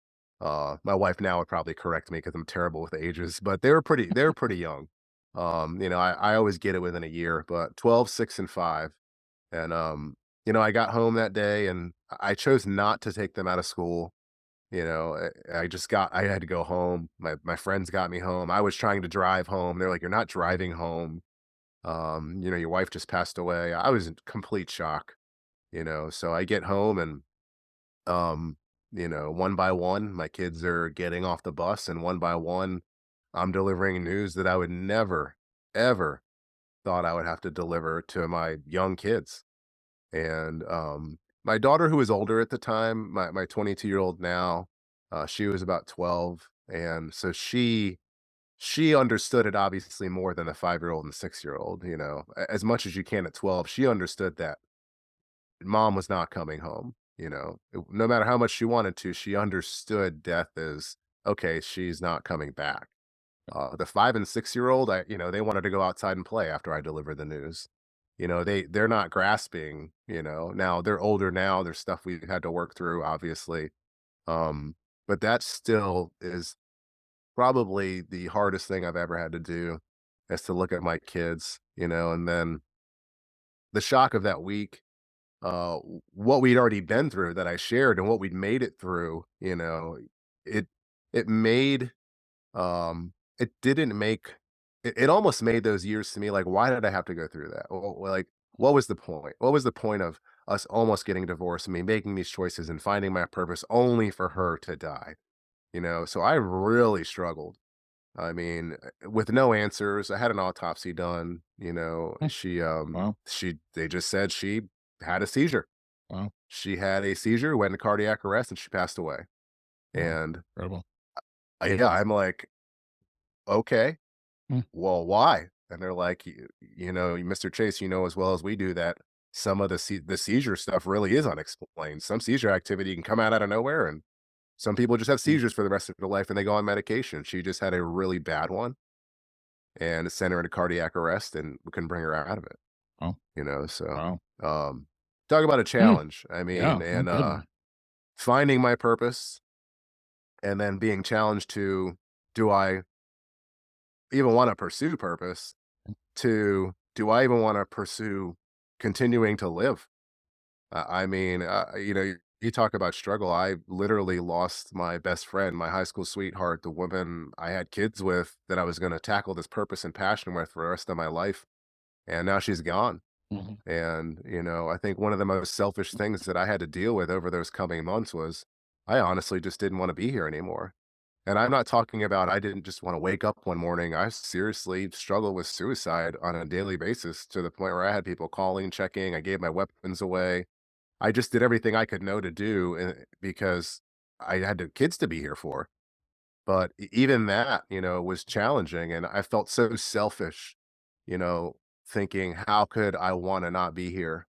My wife now would probably correct me because I'm terrible with ages, but they were pretty young. I always get it within a year, but 12, 6, and 5. And, I got home that day and I chose not to take them out of school. I had to go home. My friends got me home. I was trying to drive home. They're like, you're not driving home. Your wife just passed away. I was in complete shock, so I get home and, um, one by one, my kids are getting off the bus, and one by one, I'm delivering news that I would never, ever thought I would have to deliver to my young kids. And my daughter, who was older at the time, my 22-year-old now, she was about 12, and so she understood it obviously more than the 5-year-old and 6-year-old. As much as you can at 12, she understood that mom was not coming home. No matter how much she wanted to, she understood death as okay, she's not coming back. The 5 and 6-year-old, they wanted to go outside and play after I delivered the news. They're not grasping. Now they're older now. There's stuff we've had to work through, obviously. Um, but that still is probably the hardest thing I've ever had to do, is to look at my kids, and then the shock of that week, what we'd already been through that I shared and what we'd made it through, it it made it didn't make it almost made those years to me like, why did I have to go through that? Like, what was the point? What was the point of us almost getting divorced and me making these choices and finding my purpose only for her to die? So I really struggled. I mean, with no answers. I had an autopsy done. Hmm. Wow. They just said she had a seizure. Wow. She had a seizure, went into cardiac arrest, and she passed away. Wow. And Incredible. yeah, I'm like, okay, Mm. well, why? And they're like, Mr. Chase, you know as well as we do that some of the seizure stuff really is unexplained. Some seizure activity can come out of nowhere, and some people just have Mm. seizures for the rest of their life and they go on medication. She just had a really bad one, and it sent her into cardiac arrest, and we couldn't bring her out of it. Wow. So Wow. um, talk about a Mm. challenge. I mean, Yeah. No and kidding. finding my purpose, and then being challenged to, do I even want to pursue purpose? To, do I even want to pursue continuing to live? I mean, you talk about struggle. I literally lost my best friend, my high school sweetheart, the woman I had kids with, that I was going to tackle this purpose and passion with for the rest of my life. And now she's gone. Mhm. And, I think one of the most selfish things that I had to deal with over those coming months was I honestly just didn't want to be here anymore. And I'm not talking about I didn't just want to wake up one morning. I seriously struggled with suicide on a daily basis, to the point where I had people calling, checking. I gave my weapons away. I just did everything I could know to do, because I had the kids to be here for. But even that, was challenging. And I felt so selfish, you know, thinking, how could I want to not be here?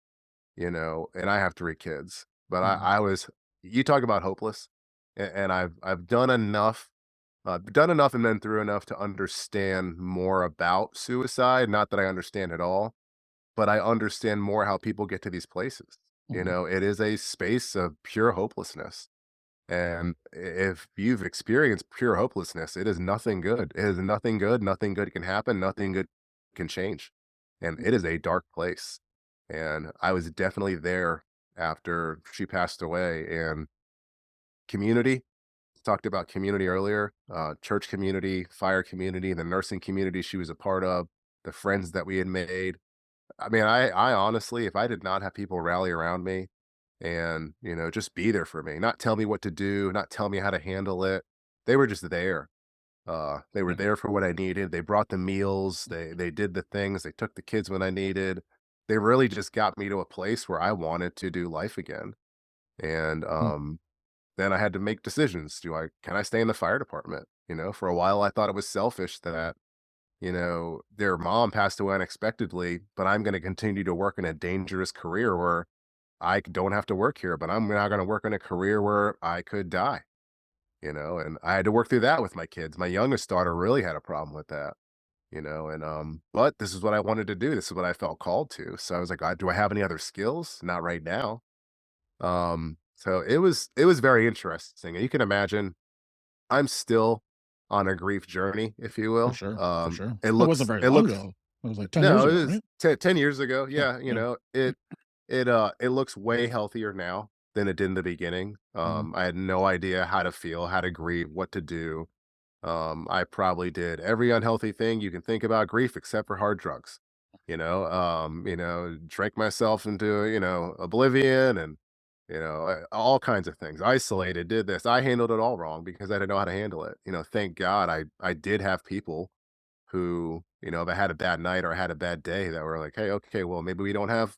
And I have 3 kids, but Mhm. you talk about hopeless. And I've done enough and been through enough to understand more about suicide. Not that I understand it all, but I understand more how people get to these places. Mhm. It is a space of pure hopelessness. And if you've experienced pure hopelessness, it is nothing good. It is nothing good. Nothing good can happen. Nothing good can change. And it is a dark place. And I was definitely there after she passed away. And community, talked about community earlier, church community, fire community, the nursing community she was a part of, the friends that we had made. I mean, I honestly, if I did not have people rally around me and, just be there for me, not tell me what to do, not tell me how to handle it. They were just there. They were Yeah. there for what I needed. They brought the meals, they did the things, they took the kids when I needed. They really just got me to a place where I wanted to do life again. And Mm. then I had to make decisions. Can I stay in the fire department? For a while I thought it was selfish that, their mom passed away unexpectedly, but I'm going to continue to work in a dangerous career where I don't have to work here, but I'm not going to work in a career where I could die, and I had to work through that with my kids. My youngest daughter really had a problem with that, and, but this is what I wanted to do. This is what I felt called to. So I was like, do I have any other skills? Not right now. So it was very interesting. And you can imagine I'm still on a grief journey, if you For will. sure. For sure. It It wasn't looks very it long looks ago. It was like 10 years no, it ago, was right? 10 years ago. Yeah. Yeah, Yeah. it looks way healthier now than it did in the beginning. Mhm. I had no idea how to feel, how to grieve, what to do. I probably did every unhealthy thing you can think about grief except for hard drugs. Drank myself into, oblivion, and all kinds of things. Isolated, did this. I handled it all wrong because I didn't know how to handle it. Thank God I did have people who, if I had a bad night or I had a bad day that were like, hey, okay, well, maybe we don't have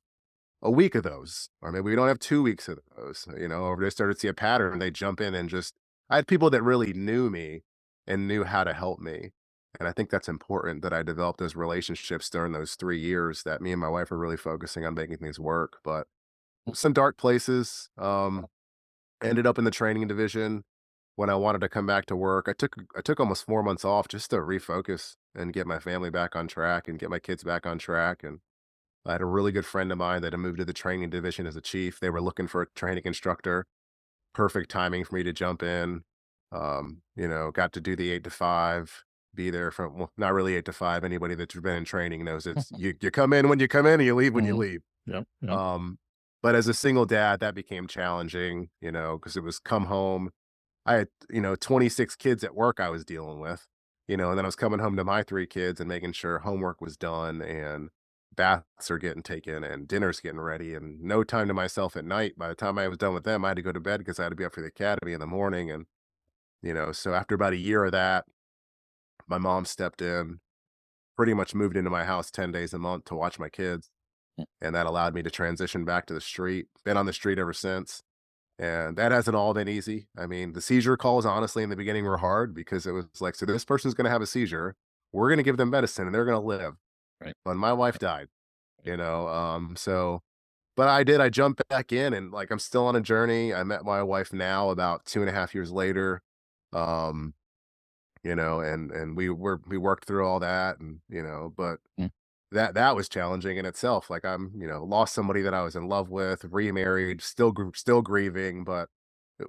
a week of those, or maybe we don't have 2 weeks of those, or they started to see a pattern, they jump in and just, I had people that really knew me and knew how to help me. And I think that's important that I developed those relationships during those 3 years that me and my wife are really focusing on making things work. But some dark places, ended up in the training division when I wanted to come back to work. I took almost 4 months off just to refocus and get my family back on track and get my kids back on track. And I had a really good friend of mine that had moved to the training division as a chief. They were looking for a training instructor. Perfect timing for me to jump in. Got to do the 8 to 5, be there from, well, not really 8 to 5. Anybody that's been in training knows it's you come in when you come in and you leave when you Mhm. leave. Yep. Yep. But as a single dad, that became challenging, because it was come home. I had, 26 kids at work I was dealing with, and then I was coming home to my 3 kids and making sure homework was done and baths are getting taken and dinner's getting ready and no time to myself at night. By the time I was done with them, I had to go to bed because I had to be up for the academy in the morning. And, so after about a year of that, my mom stepped in, pretty much moved into my house 10 days a month to watch my kids. Mm. And that allowed me to transition back to the street. Been on the street ever since. And that hasn't all been easy. I mean, the seizure calls, honestly, in the beginning were hard because it was like, so this person's going to have a seizure. We're going to give them medicine and they're going to live. Right. But my wife died, but I jumped back in and like, I'm still on a journey. I met my wife now about 2.5 years later. Um, and we worked through all that and, but Mm. that was challenging in itself. Like I'm, lost somebody that I was in love with, remarried, still grieving, but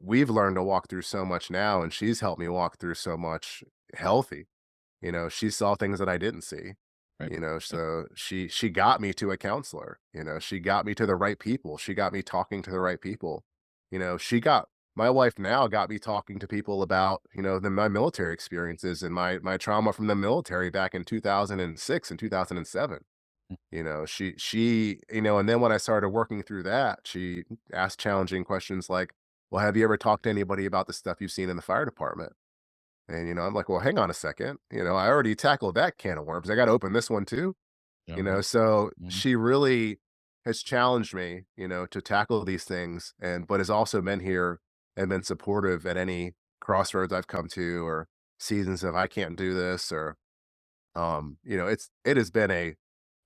we've learned to walk through so much now, and she's helped me walk through so much healthy. She saw things that I didn't see. Right. Right. So she got me to a counselor. She got me to the right people. She got me talking to the right people. She got my wife now got me talking to people about, my military experiences and my trauma from the military back in 2006 and 2007. Mm. And then when I started working through that, she asked challenging questions like, well, have you ever talked to anybody about the stuff you've seen in the fire department? And, I'm like, well, hang on a second. I already tackled that can of worms. I got to open this one too. Yeah. Right. So Mhm. she really has challenged me, to tackle these things but has also been here and been supportive at any crossroads I've come to or seasons of I can't do this or, it has been a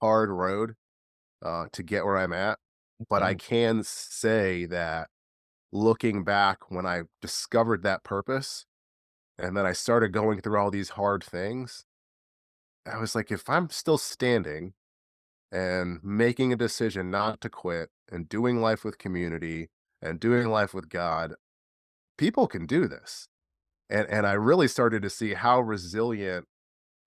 hard road to get where I'm at. But I Yeah. can say that looking back when I discovered that purpose and then I started going through all these hard things, I was like, if I'm still standing and making a decision not to quit and doing life with community and doing life with God, people can do this. And I really started to see how resilient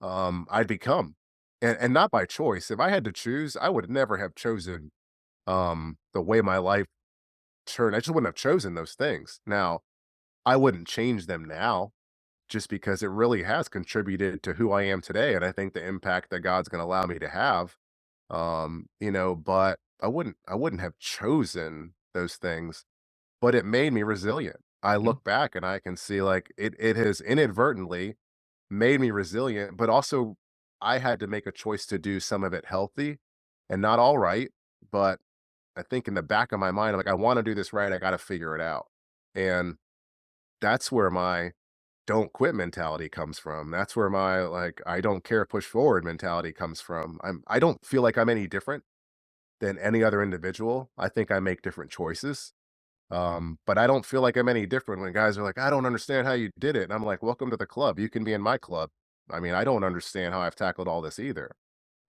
I'd become. And not by choice. If I had to choose, I would never have chosen the way my life turned. I just wouldn't have chosen those things. Now, I wouldn't change them now just because it really has contributed to who I am today. And I think the impact that God's going to allow me to have, but I wouldn't have chosen those things, but it made me resilient. I Yeah. look back and I can see like it has inadvertently made me resilient, but also I had to make a choice to do some of it healthy and not all right. But I think in the back of my mind, I'm like, I want to do this right. I got to figure it out. And that's where my don't quit mentality comes from. That's where my like I don't care push forward mentality comes from. I don't feel like I'm any different than any other individual. I think I make different choices. But I don't feel like I'm any different when guys are like, I don't understand how you did it. And I'm like, welcome to the club. You can be in my club. I mean, I don't understand how I've tackled all this either.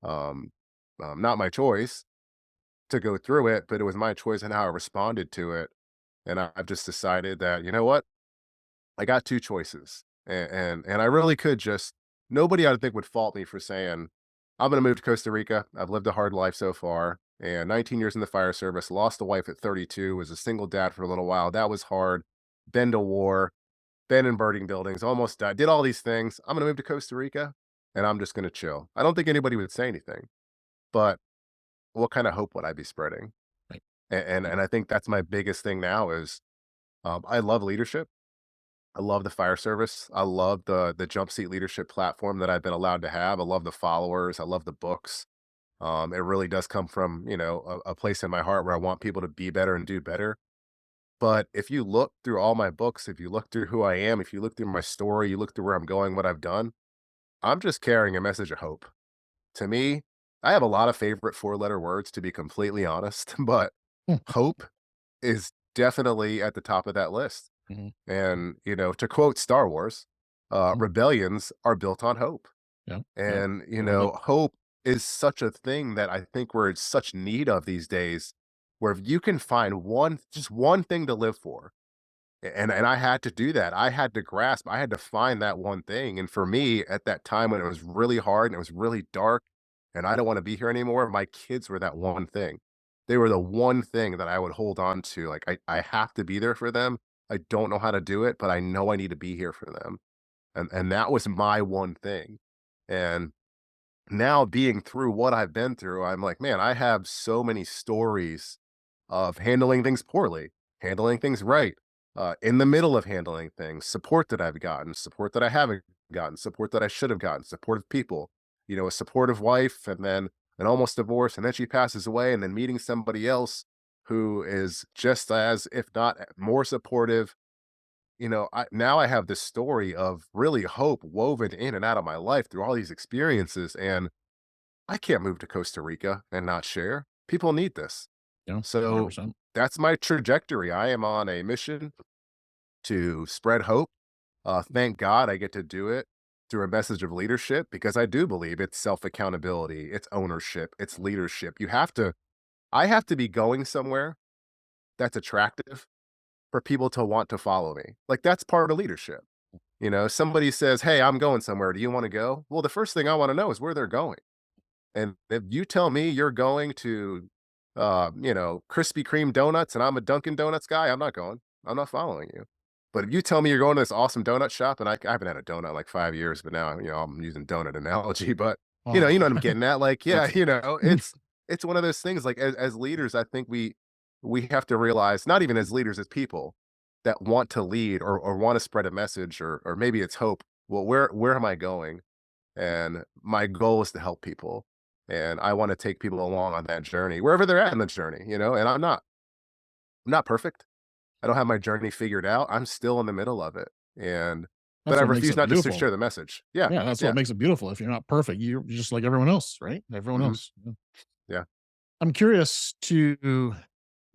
Um, not my choice to go through it, but it was my choice and how I responded to it. And I've just decided that, you know what? I got 2 choices, and I really could just nobody I think would fault me for saying, "I'm gonna move to Costa Rica. I've lived a hard life so far, and 19 years in the fire service, lost a wife at 32, was a single dad for a little while. That was hard. Been to war, been in burning buildings, almost died, did all these things. I'm gonna move to Costa Rica, and I'm just gonna chill." I don't think anybody would say anything, but what kinda hope would I be spreading? Right. And I think that's my biggest thing now is I love leadership. I love the fire service. I love the jump seat leadership platform that I've been allowed to have. I love the followers. I love the books. It really does come from, a place in my heart where I want people to be better and do better. But if you look through all my books, if you look through who I am, if you look through my story, you look through where I'm going, what I've done, I'm just carrying a message of hope. To me, I have a lot of favorite four-letter words, to be completely honest, but hope is definitely at the top of that list. Mhm. And, to quote Star Wars, Mhm. rebellions are built on hope. Yeah. Yeah. And, Love it. hope is such a thing that I think we're in such need of these days, where if you can find just one thing to live for, and I had to do that. I had to grasp, I had to find that one thing. And for me, at that time when it was really hard and it was really dark and I don't want to be here anymore, my kids were that one thing. They were the one thing that I would hold on to. Like I have to be there for them. I don't know how to do it, but I know I need to be here for them. And that was my one thing. And now being through what I've been through, I'm like, man, I have so many stories of handling things poorly, handling things right, in the middle of handling things, support that I've gotten, support that I haven't gotten, support that I should have gotten, supportive people, a supportive wife, and then an almost divorce, and then she passes away, and then meeting somebody else who is just as, if not more supportive. Now I have this story of really hope woven in and out of my life through all these experiences, and I can't move to Costa Rica and not share. People need this. Yeah. So 100%. that's my trajectory. I am on a mission to spread hope. Thank God I get to do it through a message of leadership because I do believe it's self accountability, it's ownership, it's leadership. I have to be going somewhere that's attractive for people to want to follow me. Like that's part of leadership. Somebody says, "Hey, I'm going somewhere. Do you want to go?" Well, the first thing I want to know is where they're going. And if you tell me you're going to, Krispy Kreme donuts and I'm a Dunkin' Donuts guy, I'm not going. I'm not following you. But if you tell me you're going to this awesome donut shop, and I haven't had a donut in like 5 years, but now, I'm using donut analogy, but Oh, you know what I'm getting at? Like, yeah, that's it's one of those things like as leaders, I think we have to realize, not even as leaders, as people that want to lead or want to spread a message or maybe it's hope. Well, where am I going? And my goal is to help people. And I want to take people along on that journey, wherever they're at in the journey, and I'm not perfect. I don't have my journey figured out. I'm still in the middle of it. But I what makes refuse it not just to beautiful. share the message. Yeah. Yeah, that's what Yeah. makes it beautiful. If you're not perfect, you're just like everyone else, right? Everyone Hmm. else. Yeah. Yeah. I'm curious to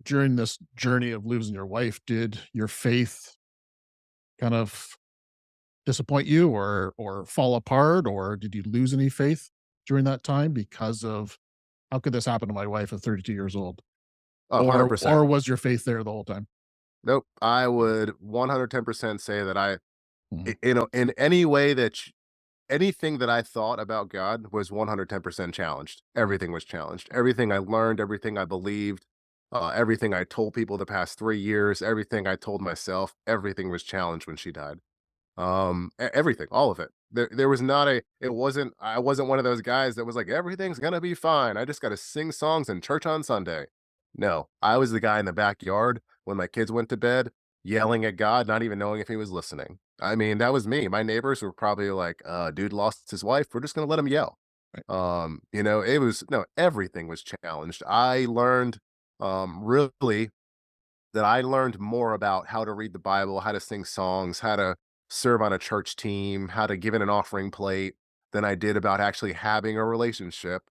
during this journey of losing your wife, did your faith kind of disappoint you or fall apart, or did you lose any faith during that time because of how could this happen to my wife at 32 years old? Oh, Or 100%. was your faith there the whole time? Nope. I would 110% say that Mhm. in any way anything that I thought about God was 110% challenged. Everything was challenged. Everything I learned, everything I believed, everything I told people the past 3 years, everything I told myself, everything was challenged when she died. Everything, all of it. There was not a. It wasn't. I wasn't one of those guys that was like everything's gonna be fine. I just got to sing songs in church on Sunday. No, I was the guy in the backyard when my kids went to bed, yelling at God, not even knowing if he was listening. I mean, that was me. My neighbors were probably like, "Dude lost his wife. We're just gonna let him yell." Right. It was no. Everything was challenged. I learned, really that I learned more about how to read the Bible, how to sing songs, how to serve on a church team, how to give in an offering plate than I did about actually having a relationship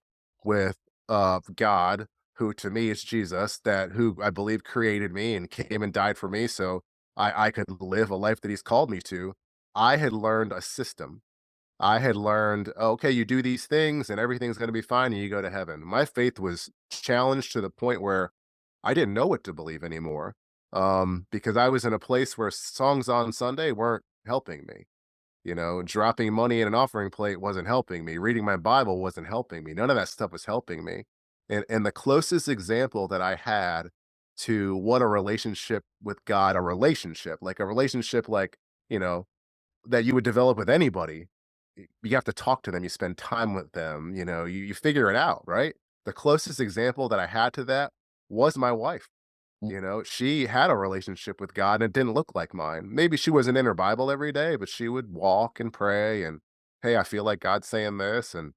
with God, who to me is Jesus, that who I believe created me and came and died for me so I could live a life that he's called me to. I had learned a system. I had learned, okay, you do these things and everything's going to be fine and you go to heaven. My faith was challenged to the point where I didn't know what to believe anymore, because I was in a place where songs on Sunday weren't helping me. Dropping money in an offering plate wasn't helping me. Reading my Bible wasn't helping me. None of that stuff was helping me. And the closest example that I had to what a relationship with God, a relationship like, you know, that you would develop with anybody, you have to talk to them, you spend time with them, you figure it out, right? The closest example that I had to that was my wife. Mm. You know, she had a relationship with God and it didn't look like mine. Maybe she wasn't in her Bible every day, but she would walk and pray and, hey, I feel like God's saying this. And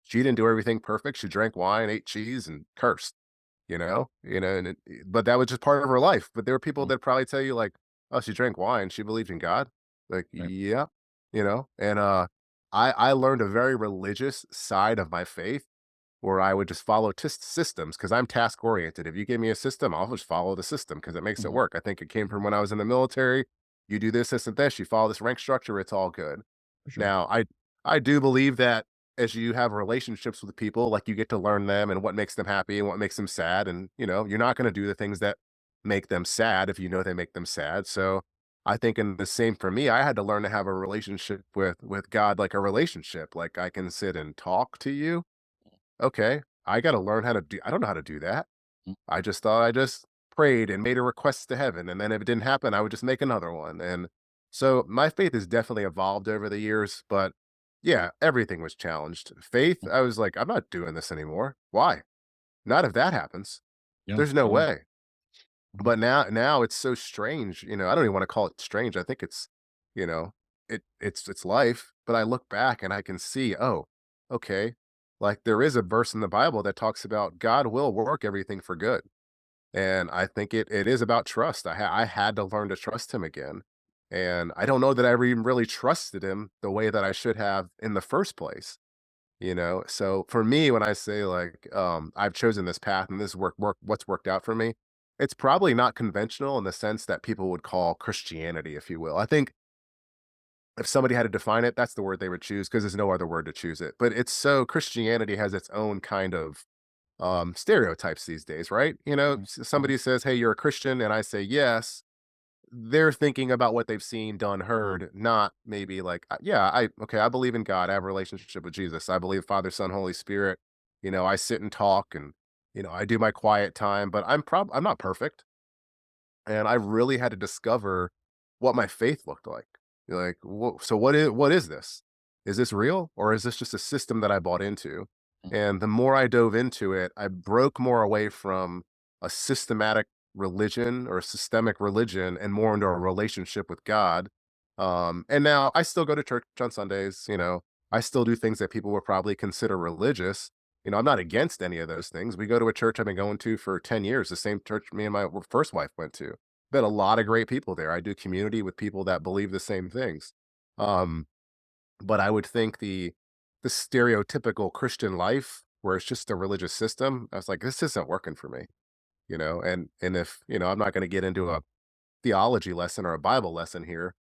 she didn't do everything perfect. She drank wine, ate cheese, and cursed. And but that was just part of her life. But there were people Mm. that probably tell you like, oh, she drank wine, she believed in God. Like, Right. yeah, and I learned a very religious side of my faith where I would just follow systems because I'm task oriented. If you give me a system, I'll just follow the system because it makes it Mhm. work. I think it came from when I was in the military. You do this, and this. You follow this rank structure. It's all good. For sure. Now, I do believe that as you have relationships with people, like you get to learn them and what makes them happy and what makes them sad, and you're not going to do the things that make them sad if you know they make them sad. So I think in the same for me, I had to learn to have a relationship with God, like a relationship. Like I can sit and talk to you. Okay, I got to learn how to do. I don't know how to do that. Mm. I just thought I just prayed and made a request to heaven, and then if it didn't happen, I would just make another one. And so my faith has definitely evolved over the years, but yeah, everything was challenged. Faith, Mm. I was like, I'm not doing this anymore. Why? Not if that happens. Yeah. There's no Totally. way. Mhm. But now it's so strange. I don't even want to call it strange. I think it's, you know, it's life. But I look back and I can see, oh, okay, like there is a verse in the Bible that talks about God will work everything for good. And I think it is about trust. I had to learn to trust him again. And I don't know that I ever even really trusted him the way that I should have in the first place. So for me, when I say like I've chosen this path and this what's worked out for me, it's probably not conventional in the sense that people would call Christianity, if you will. I think if somebody had to define it, that's the word they would choose because there's no other word to choose it. But it's so Christianity has its own kind of stereotypes these days, right? Mhm. Mhm. Somebody says, "Hey, you're a Christian," and I say yes. They're thinking about what they've seen, done, heard, not maybe like, yeah, okay, I believe in God. I have a relationship with Jesus. I believe Father, Son, Holy Spirit. I sit and talk and I do my quiet time, but I'm not perfect. And I really had to discover what my faith looked like. Like, so what is this? Is this real or is this just a system that I bought into? Mhm. And the more I dove into it, I broke more away from a systematic religion or a systemic religion and more into a relationship with God. And now I still go to church on Sundays. I still do things that people would probably consider religious. I'm not against any of those things. We go to a church I've been going to for 10 years, the same church me and my first wife went to. Met a lot of great people there. I do community with people that believe the same things. Um, but I would think the stereotypical Christian life where it's just a religious system, I was like, this isn't working for me. And if, I'm not going to get into a theology lesson or a Bible lesson here,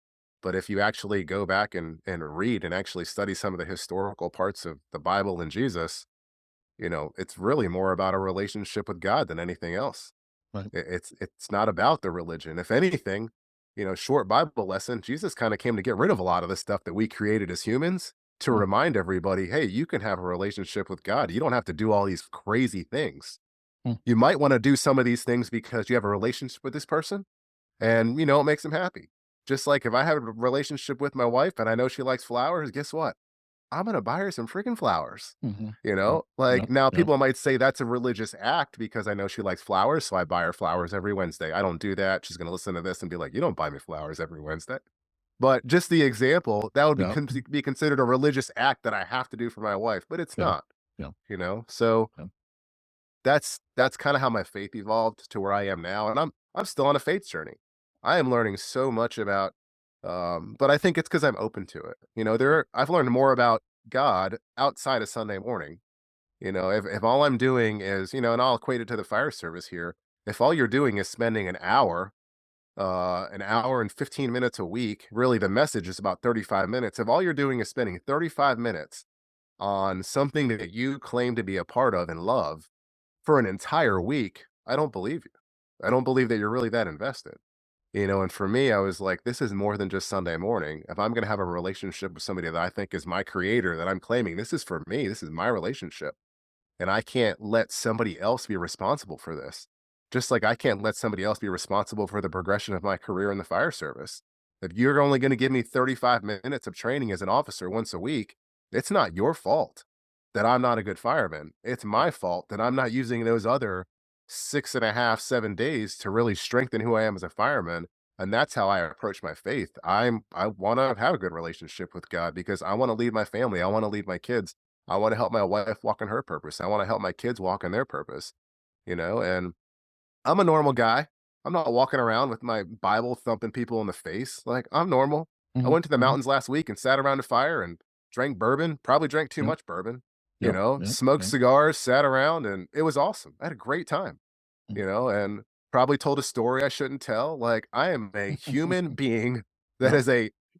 but if you actually go back and read and actually study some of the historical parts of the Bible and Jesus, it's really more about a relationship with God than anything else. Right. It's not about the religion. If anything, short Bible lesson, Jesus kind of came to get rid of a lot of the stuff that we created as humans to Mm. remind everybody, hey, you can have a relationship with God. You don't have to do all these crazy things. Mm. You might want to do some of these things because you have a relationship with this person and it makes them happy. Just like if I have a relationship with my wife and I know she likes flowers, guess what? I'm gonna buy her some freaking flowers. Mhm. Yep. Like, Yep. now Yep. people might say that's a religious act because I know she likes flowers, so I buy her flowers every Wednesday. I don't do that. She's gonna listen to this and be like, "You don't buy me flowers every Wednesday." But just the example, that would Yep. be considered a religious act that I have to do for my wife, but it's Yeah. not, Yeah. So Yeah. that's kinda how my faith evolved to where I am now, and I'm still on a faith journey. I am learning so much about, but I think it's because 'cause I'm open to it. I've learned more about God outside of Sunday morning. If all I'm doing is, and I'll equate it to the fire service here. If all you're doing is spending an hour and 15 minutes a week, really the message is about 35 minutes. If all you're doing is spending 35 minutes on something that you claim to be a part of and love for an entire week, I don't believe you. I don't believe that you're really that invested. And for me, I was like, this is more than just Sunday morning. If I'm going to have a relationship with somebody that I think is my creator, that I'm claiming this is for me, this is my relationship. And I can't let somebody else be responsible for this. Just like I can't let somebody else be responsible for the progression of my career in the fire service. If you're only going to give me 35 minutes of training as an officer once a week, it's not your fault that I'm not a good fireman. It's my fault that I'm not using those other 6.5, 7 days to really strengthen who I am as a fireman. And that's how I approach my faith. I want to have a good relationship with God because I want to lead my family. I want to lead my kids. I want to help my wife walk in her purpose. I want to help my kids walk in their purpose, and I'm a normal guy. I'm not walking around with my Bible thumping people in the face. Like, I'm normal. I Mhm, went to the mhm. mountains last week and sat around a fire and drank bourbon, probably drank too Yep, much bourbon, yep, yep, smoked yep. cigars, sat around, and it was awesome. I had a great time, Mhm. and probably told a story I shouldn't tell. Like, I am a human being that Yep, is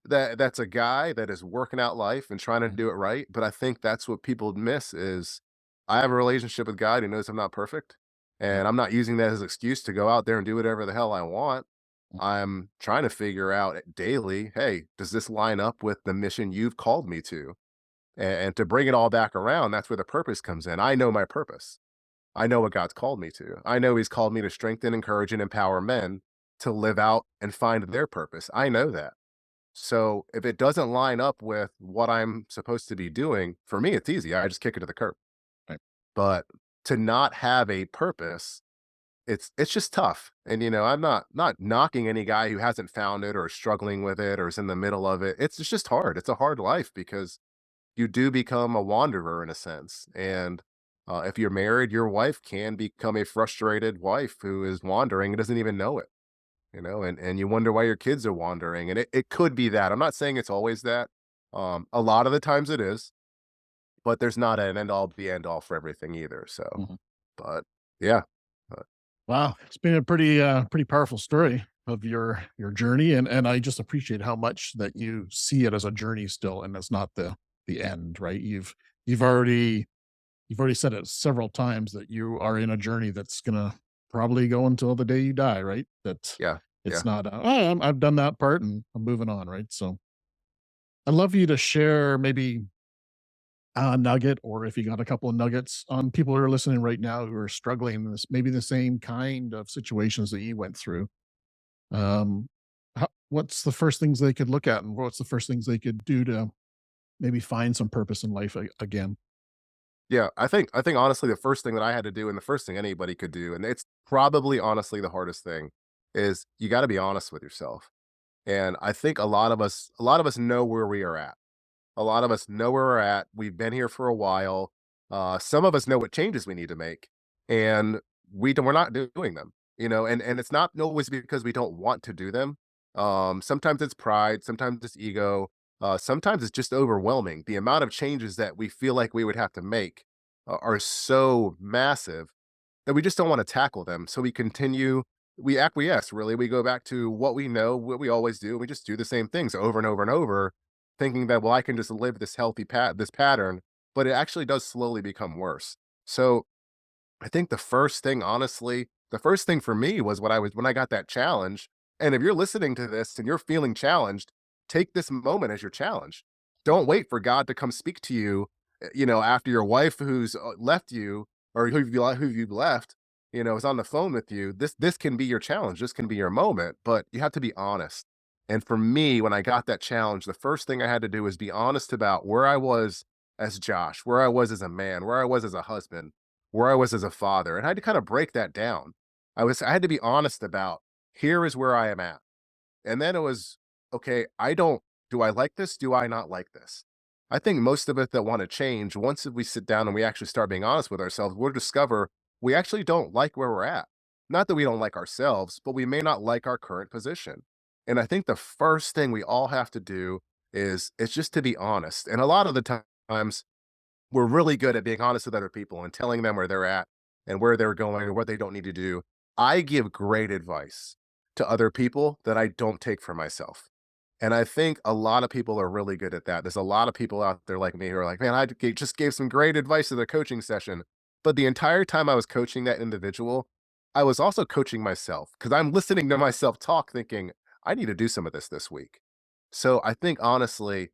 that's a guy that is working out life and trying to mhm, do it right. But I think that's what people miss is I have a relationship with God who knows I'm not perfect. yep, And I'm not using that as an excuse to go out there and do whatever the hell I want. mm, I'm trying to figure out daily, hey, does this line up with the mission you've called me to? And to bring it all back around, that's where the purpose comes in. I know my purpose. I know what God's called me to. I know He's called me to strengthen, encourage, and empower men to live out and find their purpose. I know that. So if it doesn't line up with what I'm supposed to be doing, for me, it's easy. I just kick it to the curb. right, But to not have a purpose, it's just tough. And I'm not knocking any guy who hasn't found it or is struggling with it or is in the middle of it. It's just hard. It's a hard life because you do become a wanderer in a sense. And if you're married, your wife can become a frustrated wife who is wandering and doesn't even know it. And you wonder why your kids are wandering. And it could be that. I'm not saying it's always that. A lot of the times it is, but there's not an end all be end all for everything either. So, mhm. but yeah. uh, Wow, it's been a pretty powerful story of your journey, and I just appreciate how much that you see it as a journey still, and it's not the end, right? You've already you've already said it several times that you are in a journey that's gonna probably go until the day you die, right? That Yeah, it's yeah, not, "Oh, I've done that part and I'm moving on," right? So, I'd love you to share maybe a nugget, or if you got a couple of nuggets on people who are listening right now who are struggling in this maybe the same kind of situations that you went through. Um, what's the first things they could look at, and what's the first things they could do to maybe find some purpose in life again? yeah. I think honestly, the first thing that I had to do, and the first thing anybody could do, and it's probably honestly the hardest thing, is you got to be honest with yourself. And I think a lot of us know where we are at. A lot of us know where we're at. We've been here for a while. Some of us know what changes we need to make, and we're not doing them. And it's not always because we don't want to do them. Sometimes it's pride, sometimes it's ego, sometimes it's just overwhelming. The amount of changes that we feel like we would have to make are so massive that we just don't want to tackle them. So we continue, we acquiesce, really. We go back to what we know, what we always do. We just do the same things over and over and over, thinking that, well, I can just live this healthy this pattern, but it actually does slowly become worse. So I think the first thing, honestly, the first thing for me was when I got that challenge. And if you're listening to this and you're feeling challenged, take this moment as your challenge. Don't wait for God to come speak to you, after your wife who's left you or who you've left, is on the phone with you. This can be your challenge. This can be your moment, but you have to be honest. And for me, when I got that challenge, the first thing I had to do was be honest about where I was as Josh, where I was as a man, where I was as a husband, where I was as a father, and I had to kind of break that down. I had to be honest about here is where I am at. And then it was, okay, do I like this? Do I not like this? I think most of it that want to change, once we sit down and we actually start being honest with ourselves, we'll discover we actually don't like where we're at. Not that we don't like ourselves, but we may not like our current position. And I think the first thing we all have to do is it's just to be honest. And a lot of the times we're really good at being honest with other people and telling them where they're at and where they're going and what they don't need to do. I give great advice to other people that I don't take for myself. And I think a lot of people are really good at that. There's a lot of people out there like me who are like, man, just gave some great advice to the coaching session. But the entire time I was coaching that individual, I was also coaching myself because I'm listening to myself talk, thinking, I need to do some of this week. So I think honestly,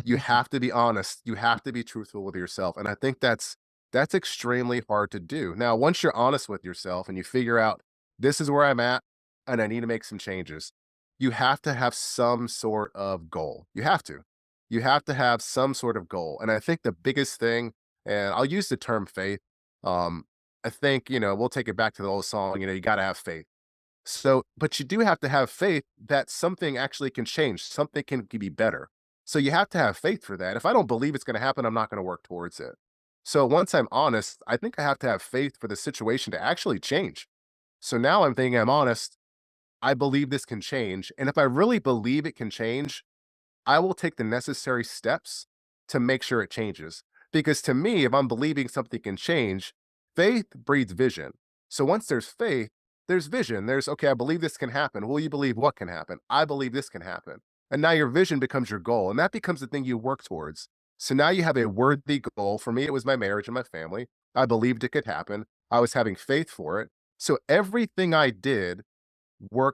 you have to be honest. You have to be truthful with yourself. And I think that's extremely hard to do. Now, once you're honest with yourself and you figure out this is where I'm at and I need to make some changes, you have to have some sort of goal. You have to. You have to have some sort of goal. And I think the biggest thing, and I'll use the term faith. I think, we'll take it back to the old song, you got to have faith. So, but you do have to have faith that something actually can change, something can be better. So you have to have faith for that. If I don't believe it's going to happen, I'm not going to work towards it. So once I'm honest, I think I have to have faith for the situation to actually change. So now I'm thinking I'm honest. I believe this can change. And if I really believe it can change, I will take the necessary steps to make sure it changes. Because to me, if I'm believing something can change, faith breeds vision. So once there's faith, there's vision. There's, okay, I believe this can happen. Will you believe what can happen? I believe this can happen. And now your vision becomes your goal, and that becomes the thing you work towards. So now you have a worthy goal. For me, it was my marriage and my family. I believed it could happen. I was having faith for it. So everything I did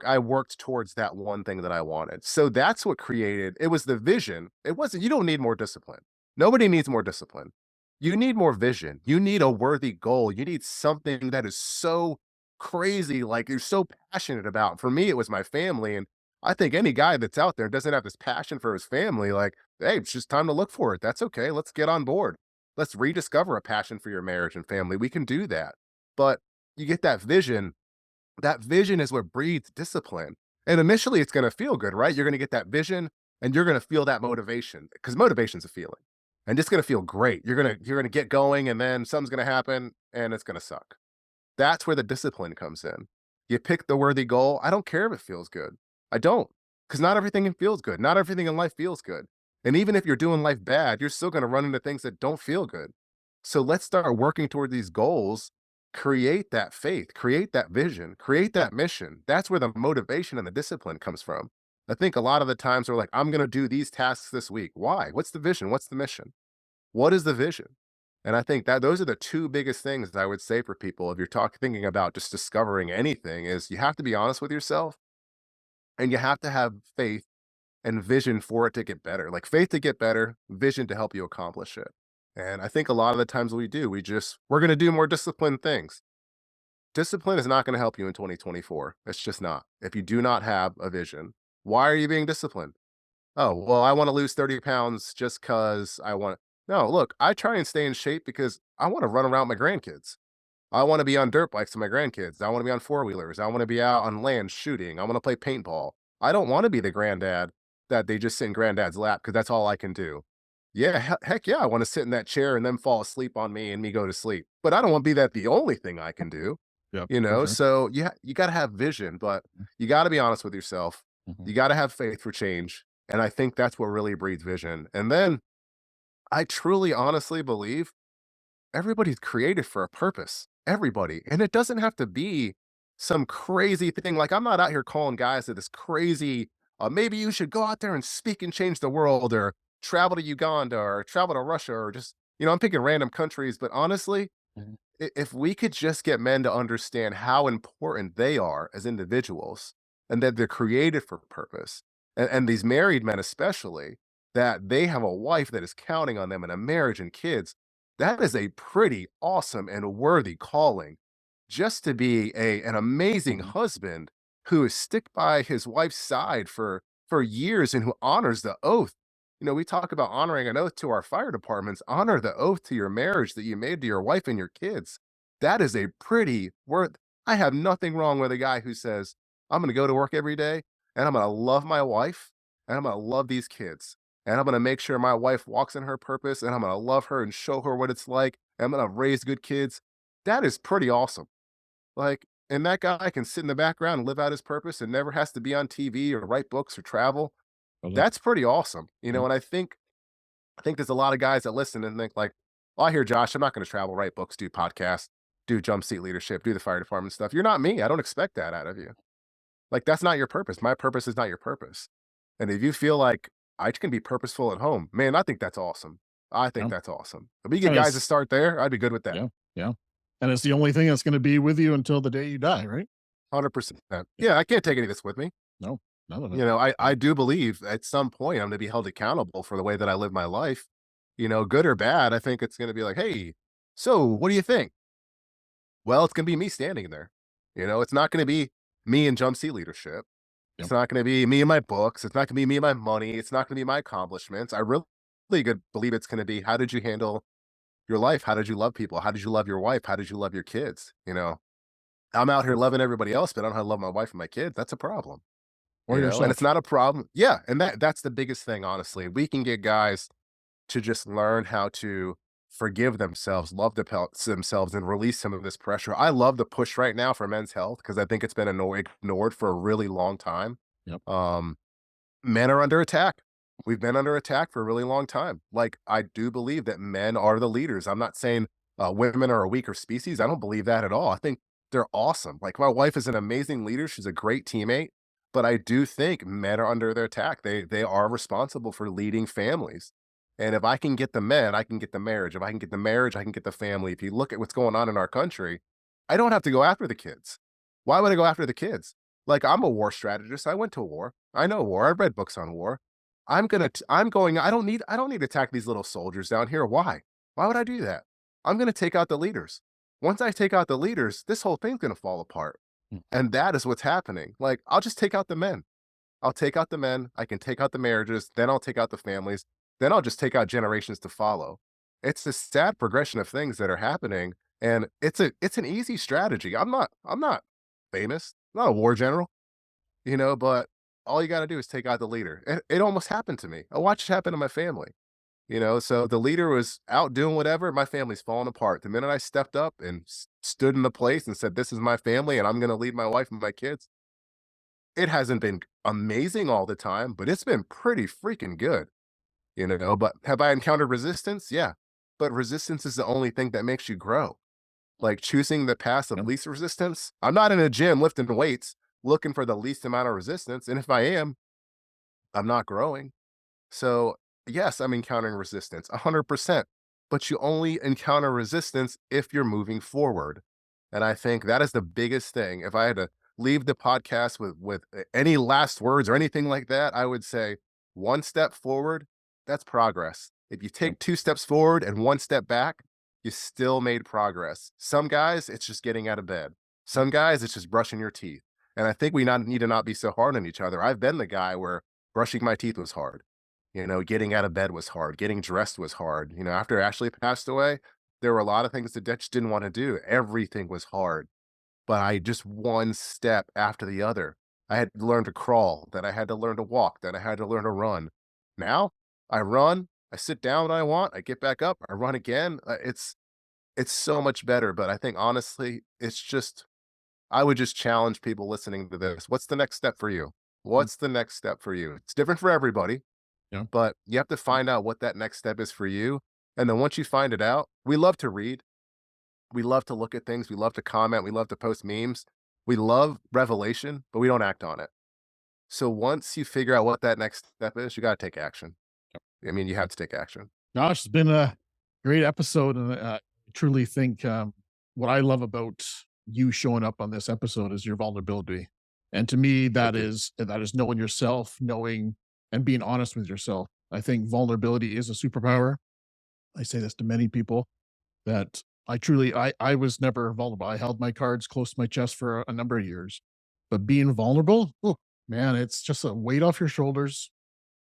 I worked towards that one thing that I wanted. So that's what created it was the vision. It wasn't you don't need more discipline. Nobody needs more discipline. You need more vision. You need a worthy goal. You need something that is so crazy, like you're so passionate about. For me, it was my family. And I think any guy that's out there doesn't have this passion for his family, like, hey, it's just time to look for it. That's okay. Let's get on board. Let's rediscover a passion for your marriage and family. We can do that. But you get that vision is what breeds discipline. And initially, it's going to feel good, right? You're going to get that vision and you're going to feel that motivation because motivation's a feeling and it's going to feel great. You're going to get going and then something's going to happen and it's going to suck. That's where the discipline comes in. You pick the worthy goal. I don't care if it feels good. I don't, because not everything feels good. Not everything in life feels good. And even if you're doing life bad, you're still going to run into things that don't feel good. So let's start working toward these goals. Create that faith, create that vision, create that mission. That's where the motivation and the discipline comes from. I think a lot of the times we're like, I'm going to do these tasks this week. Why? What's the vision? What's the mission? What is the vision? And I think that those are the two biggest things that I would say for people if you're thinking about just discovering anything is you have to be honest with yourself and you have to have faith and vision for it to get better. Like faith to get better, vision to help you accomplish it. And I think a lot of the times we're going to do more disciplined things. Discipline is not going to help you in 2024. It's just not. If you do not have a vision, why are you being disciplined? Oh, well, I want to lose 30 pounds just because I want. No, look, I try and stay in shape because I want to run around with my grandkids. I want to be on dirt bikes with my grandkids. I want to be on four wheelers. I want to be out on land shooting. I want to play paintball. I don't want to be the granddad that they just sit in granddad's lap because that's all I can do. Yeah, heck yeah, I want to sit in that chair and then fall asleep on me and me go to sleep. But I don't want to be that the only thing I can do. Yep, for sure. So you got to have vision, but you got to be honest with yourself. Mhm. You got to have faith for change. And I think that's what really breeds vision. And then I truly, honestly believe everybody's created for a purpose. Everybody. And it doesn't have to be some crazy thing. Like I'm not out here calling guys to this crazy, maybe you should go out there and speak and change the world or travel to Uganda or travel to Russia or just, I'm picking random countries. But honestly, Mhm. if we could just get men to understand how important they are as individuals and that they're created for purpose, and these married men especially, that they have a wife that is counting on them and a marriage and kids, that is a pretty awesome and worthy calling. Just to be an amazing Mhm. husband who is stick by his wife's side for years and who honors the oath. We talk about honoring an oath to our fire departments. Honor the oath to your marriage that you made to your wife and your kids. That is a pretty worth. I have nothing wrong with a guy who says, I'm going to go to work every day and I'm going to love my wife and I'm going to love these kids. And I'm going to make sure my wife walks in her purpose and I'm going to love her and show her what it's like. And I'm going to raise good kids. That is pretty awesome. Like, and that guy can sit in the background and live out his purpose and never has to be on TV or write books or travel. Totally. That's pretty awesome. Yep. And I think there's a lot of guys that listen and think like, well, I hear Josh, I'm not going to travel, write books, do podcasts, do jump seat leadership, do the fire department stuff. You're not me. I don't expect that out of you. Like, that's not your purpose. My purpose is not your purpose. And if you feel like I can be purposeful at home, man, I think that's awesome. I think Yeah. that's awesome. If we get And guys to it's start there, I'd be good with that. yeah, yeah. And it's the only thing that's gonna be with you until the day you die, right? 100%. Yeah. Yeah, I can't take any of this with me. No, none of it. I do believe at some point I'm going to be held accountable for the way that I live my life, good or bad. I think it's going to be like, hey, so what do you think? Well, it's going to be me standing there. It's not going to be me and jump seat leadership. Yep. It's not going to be me and my books. It's not going to be me and my money. It's not going to be my accomplishments. I really believe it's going to be how did you handle your life? How did you love people? How did you love your wife? How did you love your kids? I'm out here loving everybody else, but I don't know how to love my wife and my kids. That's a problem, Or and it's yourself. not a problem. Yeah. And that's the biggest thing, honestly. We can get guys to just learn how to forgive themselves, love themselves, and release some of this pressure. I love the push right now for men's health because I think it's been ignored for a really long time. Yep. Um, Men are under attack. We've been under attack for a really long time. Like, I do believe that men are the leaders. I'm not saying women are a weaker species. I don't believe that at all. I think they're awesome. Like, my wife is an amazing leader. She's a great teammate. But I do think men are under their attack. They are responsible for leading families. And if I can get the men, I can get the marriage. If I can get the marriage, I can get the family. If you look at what's going on in our country, I don't have to go after the kids. Why would I go after the kids? Like, I'm a war strategist. I went to war. I know war. I've read books on war. I'm going, I don't need to attack these little soldiers down here. Why? Why would I do that? I'm going to take out the leaders. Once I take out the leaders, this whole thing's going to fall apart. Mm. And that is what's happening. Like, I'll just take out the men. I'll take out the men. I can take out the marriages. Then I'll take out the families. Then I'll just take out generations to follow. It's a sad progression of things that are happening. And it's an easy strategy. I'm not famous, I'm not a war general, but all you got to do is take out the leader. It almost happened to me. I watched it happen to my family. So the leader was out doing whatever. My family's falling apart. The minute I stepped up and stood in the place and said, "This is my family, and I'm going to lead my wife and my kids," it hasn't been amazing all the time, but it's been pretty freaking good. But have I encountered resistance? Yeah, but resistance is the only thing that makes you grow. Like, choosing the path of Yep. least resistance. I'm not in a gym lifting weights looking for the least amount of resistance. And if I am, I'm not growing. So, yes, I'm encountering resistance 100%, but you only encounter resistance if you're moving forward. And I think that is the biggest thing. If I had to leave the podcast with any last words or anything like that, I would say one step forward, that's progress. If you take 2 steps forward and 1 step back, you still made progress. Some guys, it's just getting out of bed. Some guys, it's just brushing your teeth. And I think we need to not be so hard on each other. I've been the guy where brushing my teeth was hard. Getting out of bed was hard. Getting dressed was hard. After Ashley passed away, there were a lot of things that I just didn't want to do. Everything was hard, but I just one step after the other. I had to learn to crawl, then I had to learn to walk, then I had to learn to run. Now I run, I sit down when I want, I get back up, I run again. It's so much better. But I think honestly, I would just challenge people listening to this. What's the next step for you? Mm. What's the next step for you? It's different for everybody, Yeah. but you have to find out what that next step is for you. And then once you find it out, we love to read. We love to look at things. We love to comment. We love to post memes. We love revelation, but we don't act on it. So once you figure out what that next step is, you got to take action. I mean, you have to take action. Gosh, it's been a great episode. And I truly think what I love about you showing up on this episode is your vulnerability. And to me, Thank you. that is knowing yourself, knowing and being honest with yourself. I think vulnerability is a superpower. I say this to many people that I was never vulnerable. I held my cards close to my chest for a number of years. But being vulnerable, oh man, it's just a weight off your shoulders.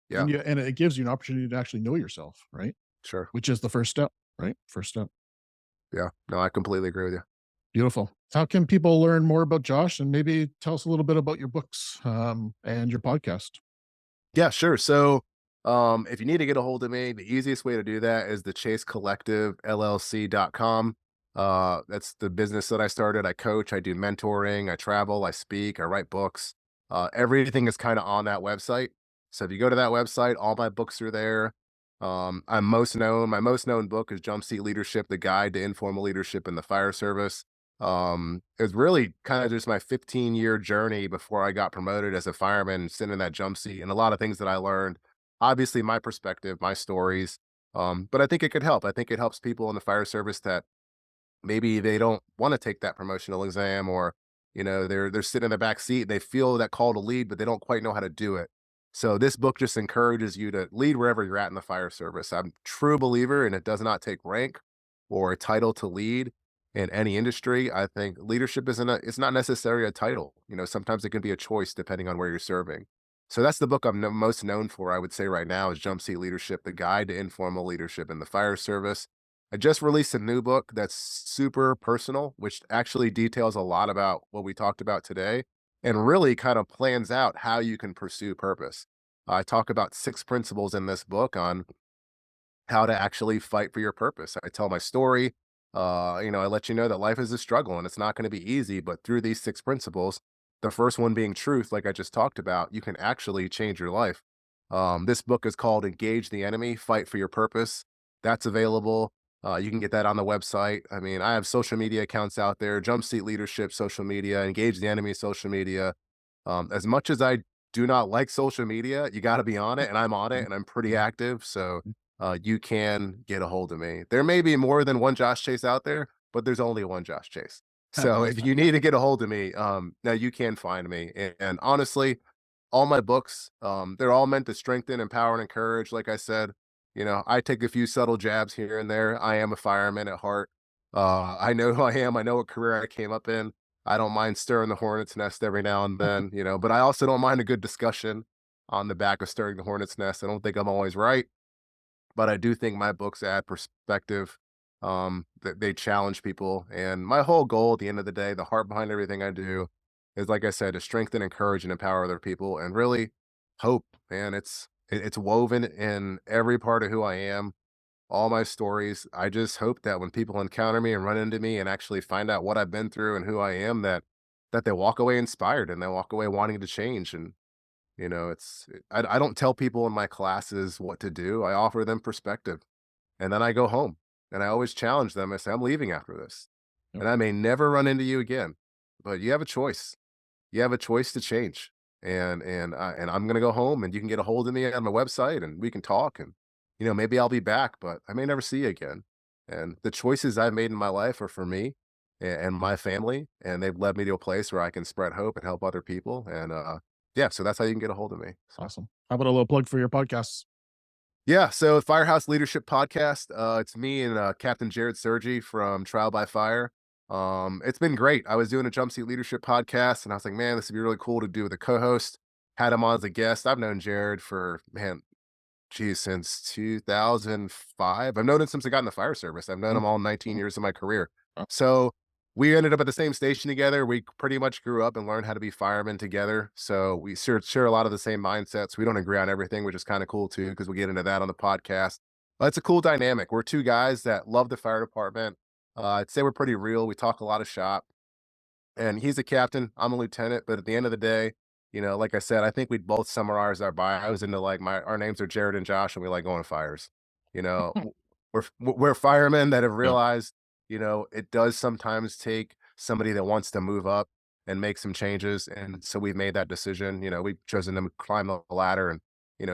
Yeah, And it gives you an opportunity to actually know yourself, right? sure. Which is the first step, right? First step. Yeah. No, I completely agree with you. Beautiful. How can people learn more about Josh and maybe tell us a little bit about your books and your podcast? Yeah, sure. So, if you need to get a hold of me, the easiest way to do that is the chasecollectivellc.com. That's the business that I started. I coach, I do mentoring, I travel, I speak, I write books. Everything is kind of on that website. So if you go to that website, all my books are there. My most known book is Jump Seat Leadership, The Guide to Informal Leadership in the Fire Service. It's really kind of just my 15-year journey before I got promoted as a fireman, sitting in that jump seat, and a lot of things that I learned. Obviously, my perspective, my stories. But I think it could help. I think it helps people in the fire service that maybe they don't want to take that promotional exam, or they're sitting in the back seat. They feel that call to lead, but they don't quite know how to do it. So this book just encourages you to lead wherever you're at in the fire service. I'm a true believer, and it does not take rank or a title to lead in any industry. I think leadership it's not necessarily a title. Sometimes it can be a choice depending on where you're serving. So that's the book I'm most known for, I would say right now, is Jump Seat Leadership, The Guide to Informal Leadership in the Fire Service. I just released a new book that's super personal, which actually details a lot about what we talked about today and really kind of plans out how you can pursue purpose. I talk about 6 principles in this book on how to actually fight for your purpose. I tell my story. I let you know that life is a struggle and it's not going to be easy, but through these 6 principles, the first one being truth, like I just talked about, you can actually change your life. This book is called Engage the Enemy, Fight for Your Purpose. That's available. You can get that on the website. I mean, I have social media accounts out there, Jump Seat Leadership social media, Engage the Enemy social media. As much as I do not like social media, you got to be on it, and I'm on it, and I'm pretty active. So you can get a hold of me. There may be more than one Josh Chase out there, but there's only one Josh Chase. So if you need to get a hold of me, now you can find me. And honestly, all my books, they're all meant to strengthen, empower, and encourage. Like I said, I take a few subtle jabs here and there. I am a fireman at heart. I know who I am. I know what career I came up in. I don't mind stirring the hornet's nest every now and then, but I also don't mind a good discussion on the back of stirring the hornet's nest. I don't think I'm always right, but I do think my books add perspective. That they challenge people, and my whole goal at the end of the day, the heart behind everything I do, is like I said, to strengthen, encourage, and empower other people, and really hope. Man, it's woven in every part of who I am, all my stories. I just hope that when people encounter me and run into me and actually find out what I've been through and who I am, that they walk away inspired and they walk away wanting to change. And I don't tell people in my classes what to do. I offer them perspective. And then I go home and I always challenge them. I say, I'm leaving after this. Yep. And I may never run into you again, but you have a choice. You have a choice to change. And I'm gonna go home and you can get a hold of me on my website and we can talk and maybe I'll be back, but I may never see you again. And the choices I've made in my life are for me and my family, and they've led me to a place where I can spread hope and help other people. And yeah, so that's how you can get a hold of me. So. Awesome. How about a little plug for your podcasts? Yeah, so Firehouse Leadership Podcast. It's me and Captain Jared Sergi from Trial by Fire. It's been great. I was doing a jumpsuit leadership podcast, and I was like, man, this would be really cool to do with a co-host. Had him on as a guest. I've known Jared for since 2005. I've known him since I got in the fire service. I've known him all 19 years of my career. Oh. So we ended up at the same station together. We pretty much grew up and learned how to be firemen together. So we share a lot of the same mindsets. We don't agree on everything, which is kind of cool too, because we'll get into that on the podcast. But it's a cool dynamic. We're two guys that love the fire department. I'd say we're pretty real. We talk a lot of shop. And he's a captain, I'm a lieutenant, but at the end of the day, like I said, I think we'd both summarize our bios into like our names are Jared and Josh, and we like going to fires. We're firemen that have Yeah. realized, it does sometimes take somebody that wants to move up and make some changes. And so we've made that decision. We've chosen to climb the ladder and,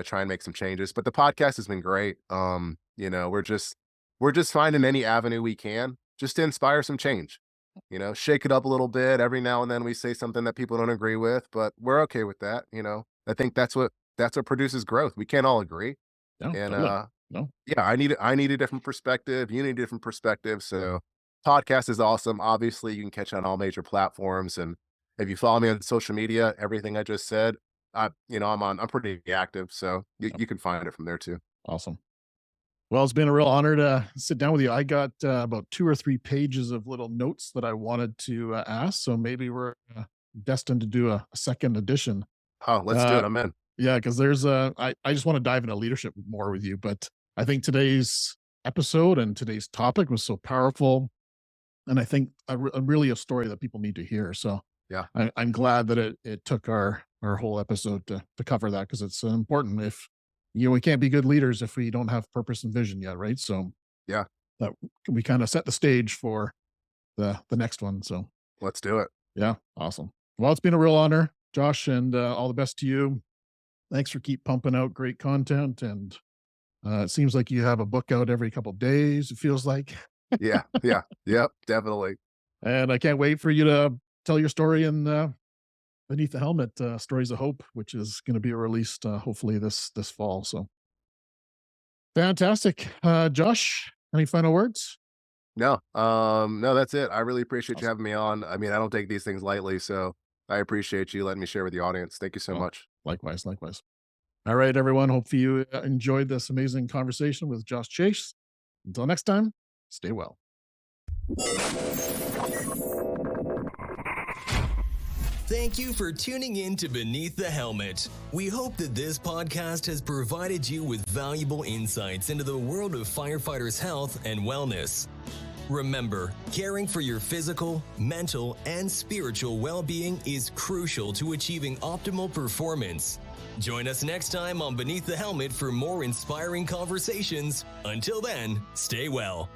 try and make some changes. But the podcast has been great. We're just finding any avenue we can just to inspire some change. Shake it up a little bit. Every now and then we say something that people don't agree with, but we're okay with that. I think that's what produces growth. We can't all agree. No, And totally. No. yeah, I need a different perspective. You need a different perspective. So podcast is awesome. Obviously, you can catch it on all major platforms. And if you follow me on social media, everything I just said, I'm pretty active. So you can find it from there too. Awesome. Well, it's been a real honor to sit down with you. I got about 2 or 3 pages of little notes that I wanted to ask. So maybe we're destined to do a second edition. Oh, let's do Uh, it. I'm in. yeah, because I just want to dive into leadership more with you. But I think today's episode and today's topic was so powerful. And I think really a story that people need to hear. So Yeah. I'm glad that it took our whole episode to cover that, because it's important. If we can't be good leaders if we don't have purpose and vision yet, right? So Yeah. that we kind of set the stage for the next one. So Let's do it. yeah, awesome. Well, it's been a real honor, Josh, and all the best to you. Thanks for keep pumping out great content, and it seems like you have a book out every couple of days. It feels like, Yeah. Yeah. Yep. Definitely. and I can't wait for you to tell your story in Beneath the Helmet, Stories of Hope, which is going to be released hopefully this fall. So fantastic. Josh, any final words? No, that's it. I really appreciate you Awesome. having me on. I mean, I don't take these things lightly, so I appreciate you letting me share with the audience. Thank you so Well, much. likewise, likewise. All right, everyone. Hope you enjoyed this amazing conversation with Josh Chase. Until next time. Stay well. Thank you for tuning in to Beneath the Helmet. We hope that this podcast has provided you with valuable insights into the world of firefighters' health and wellness. Remember, caring for your physical, mental, and spiritual well-being is crucial to achieving optimal performance. Join us next time on Beneath the Helmet for more inspiring conversations. Until then, stay well.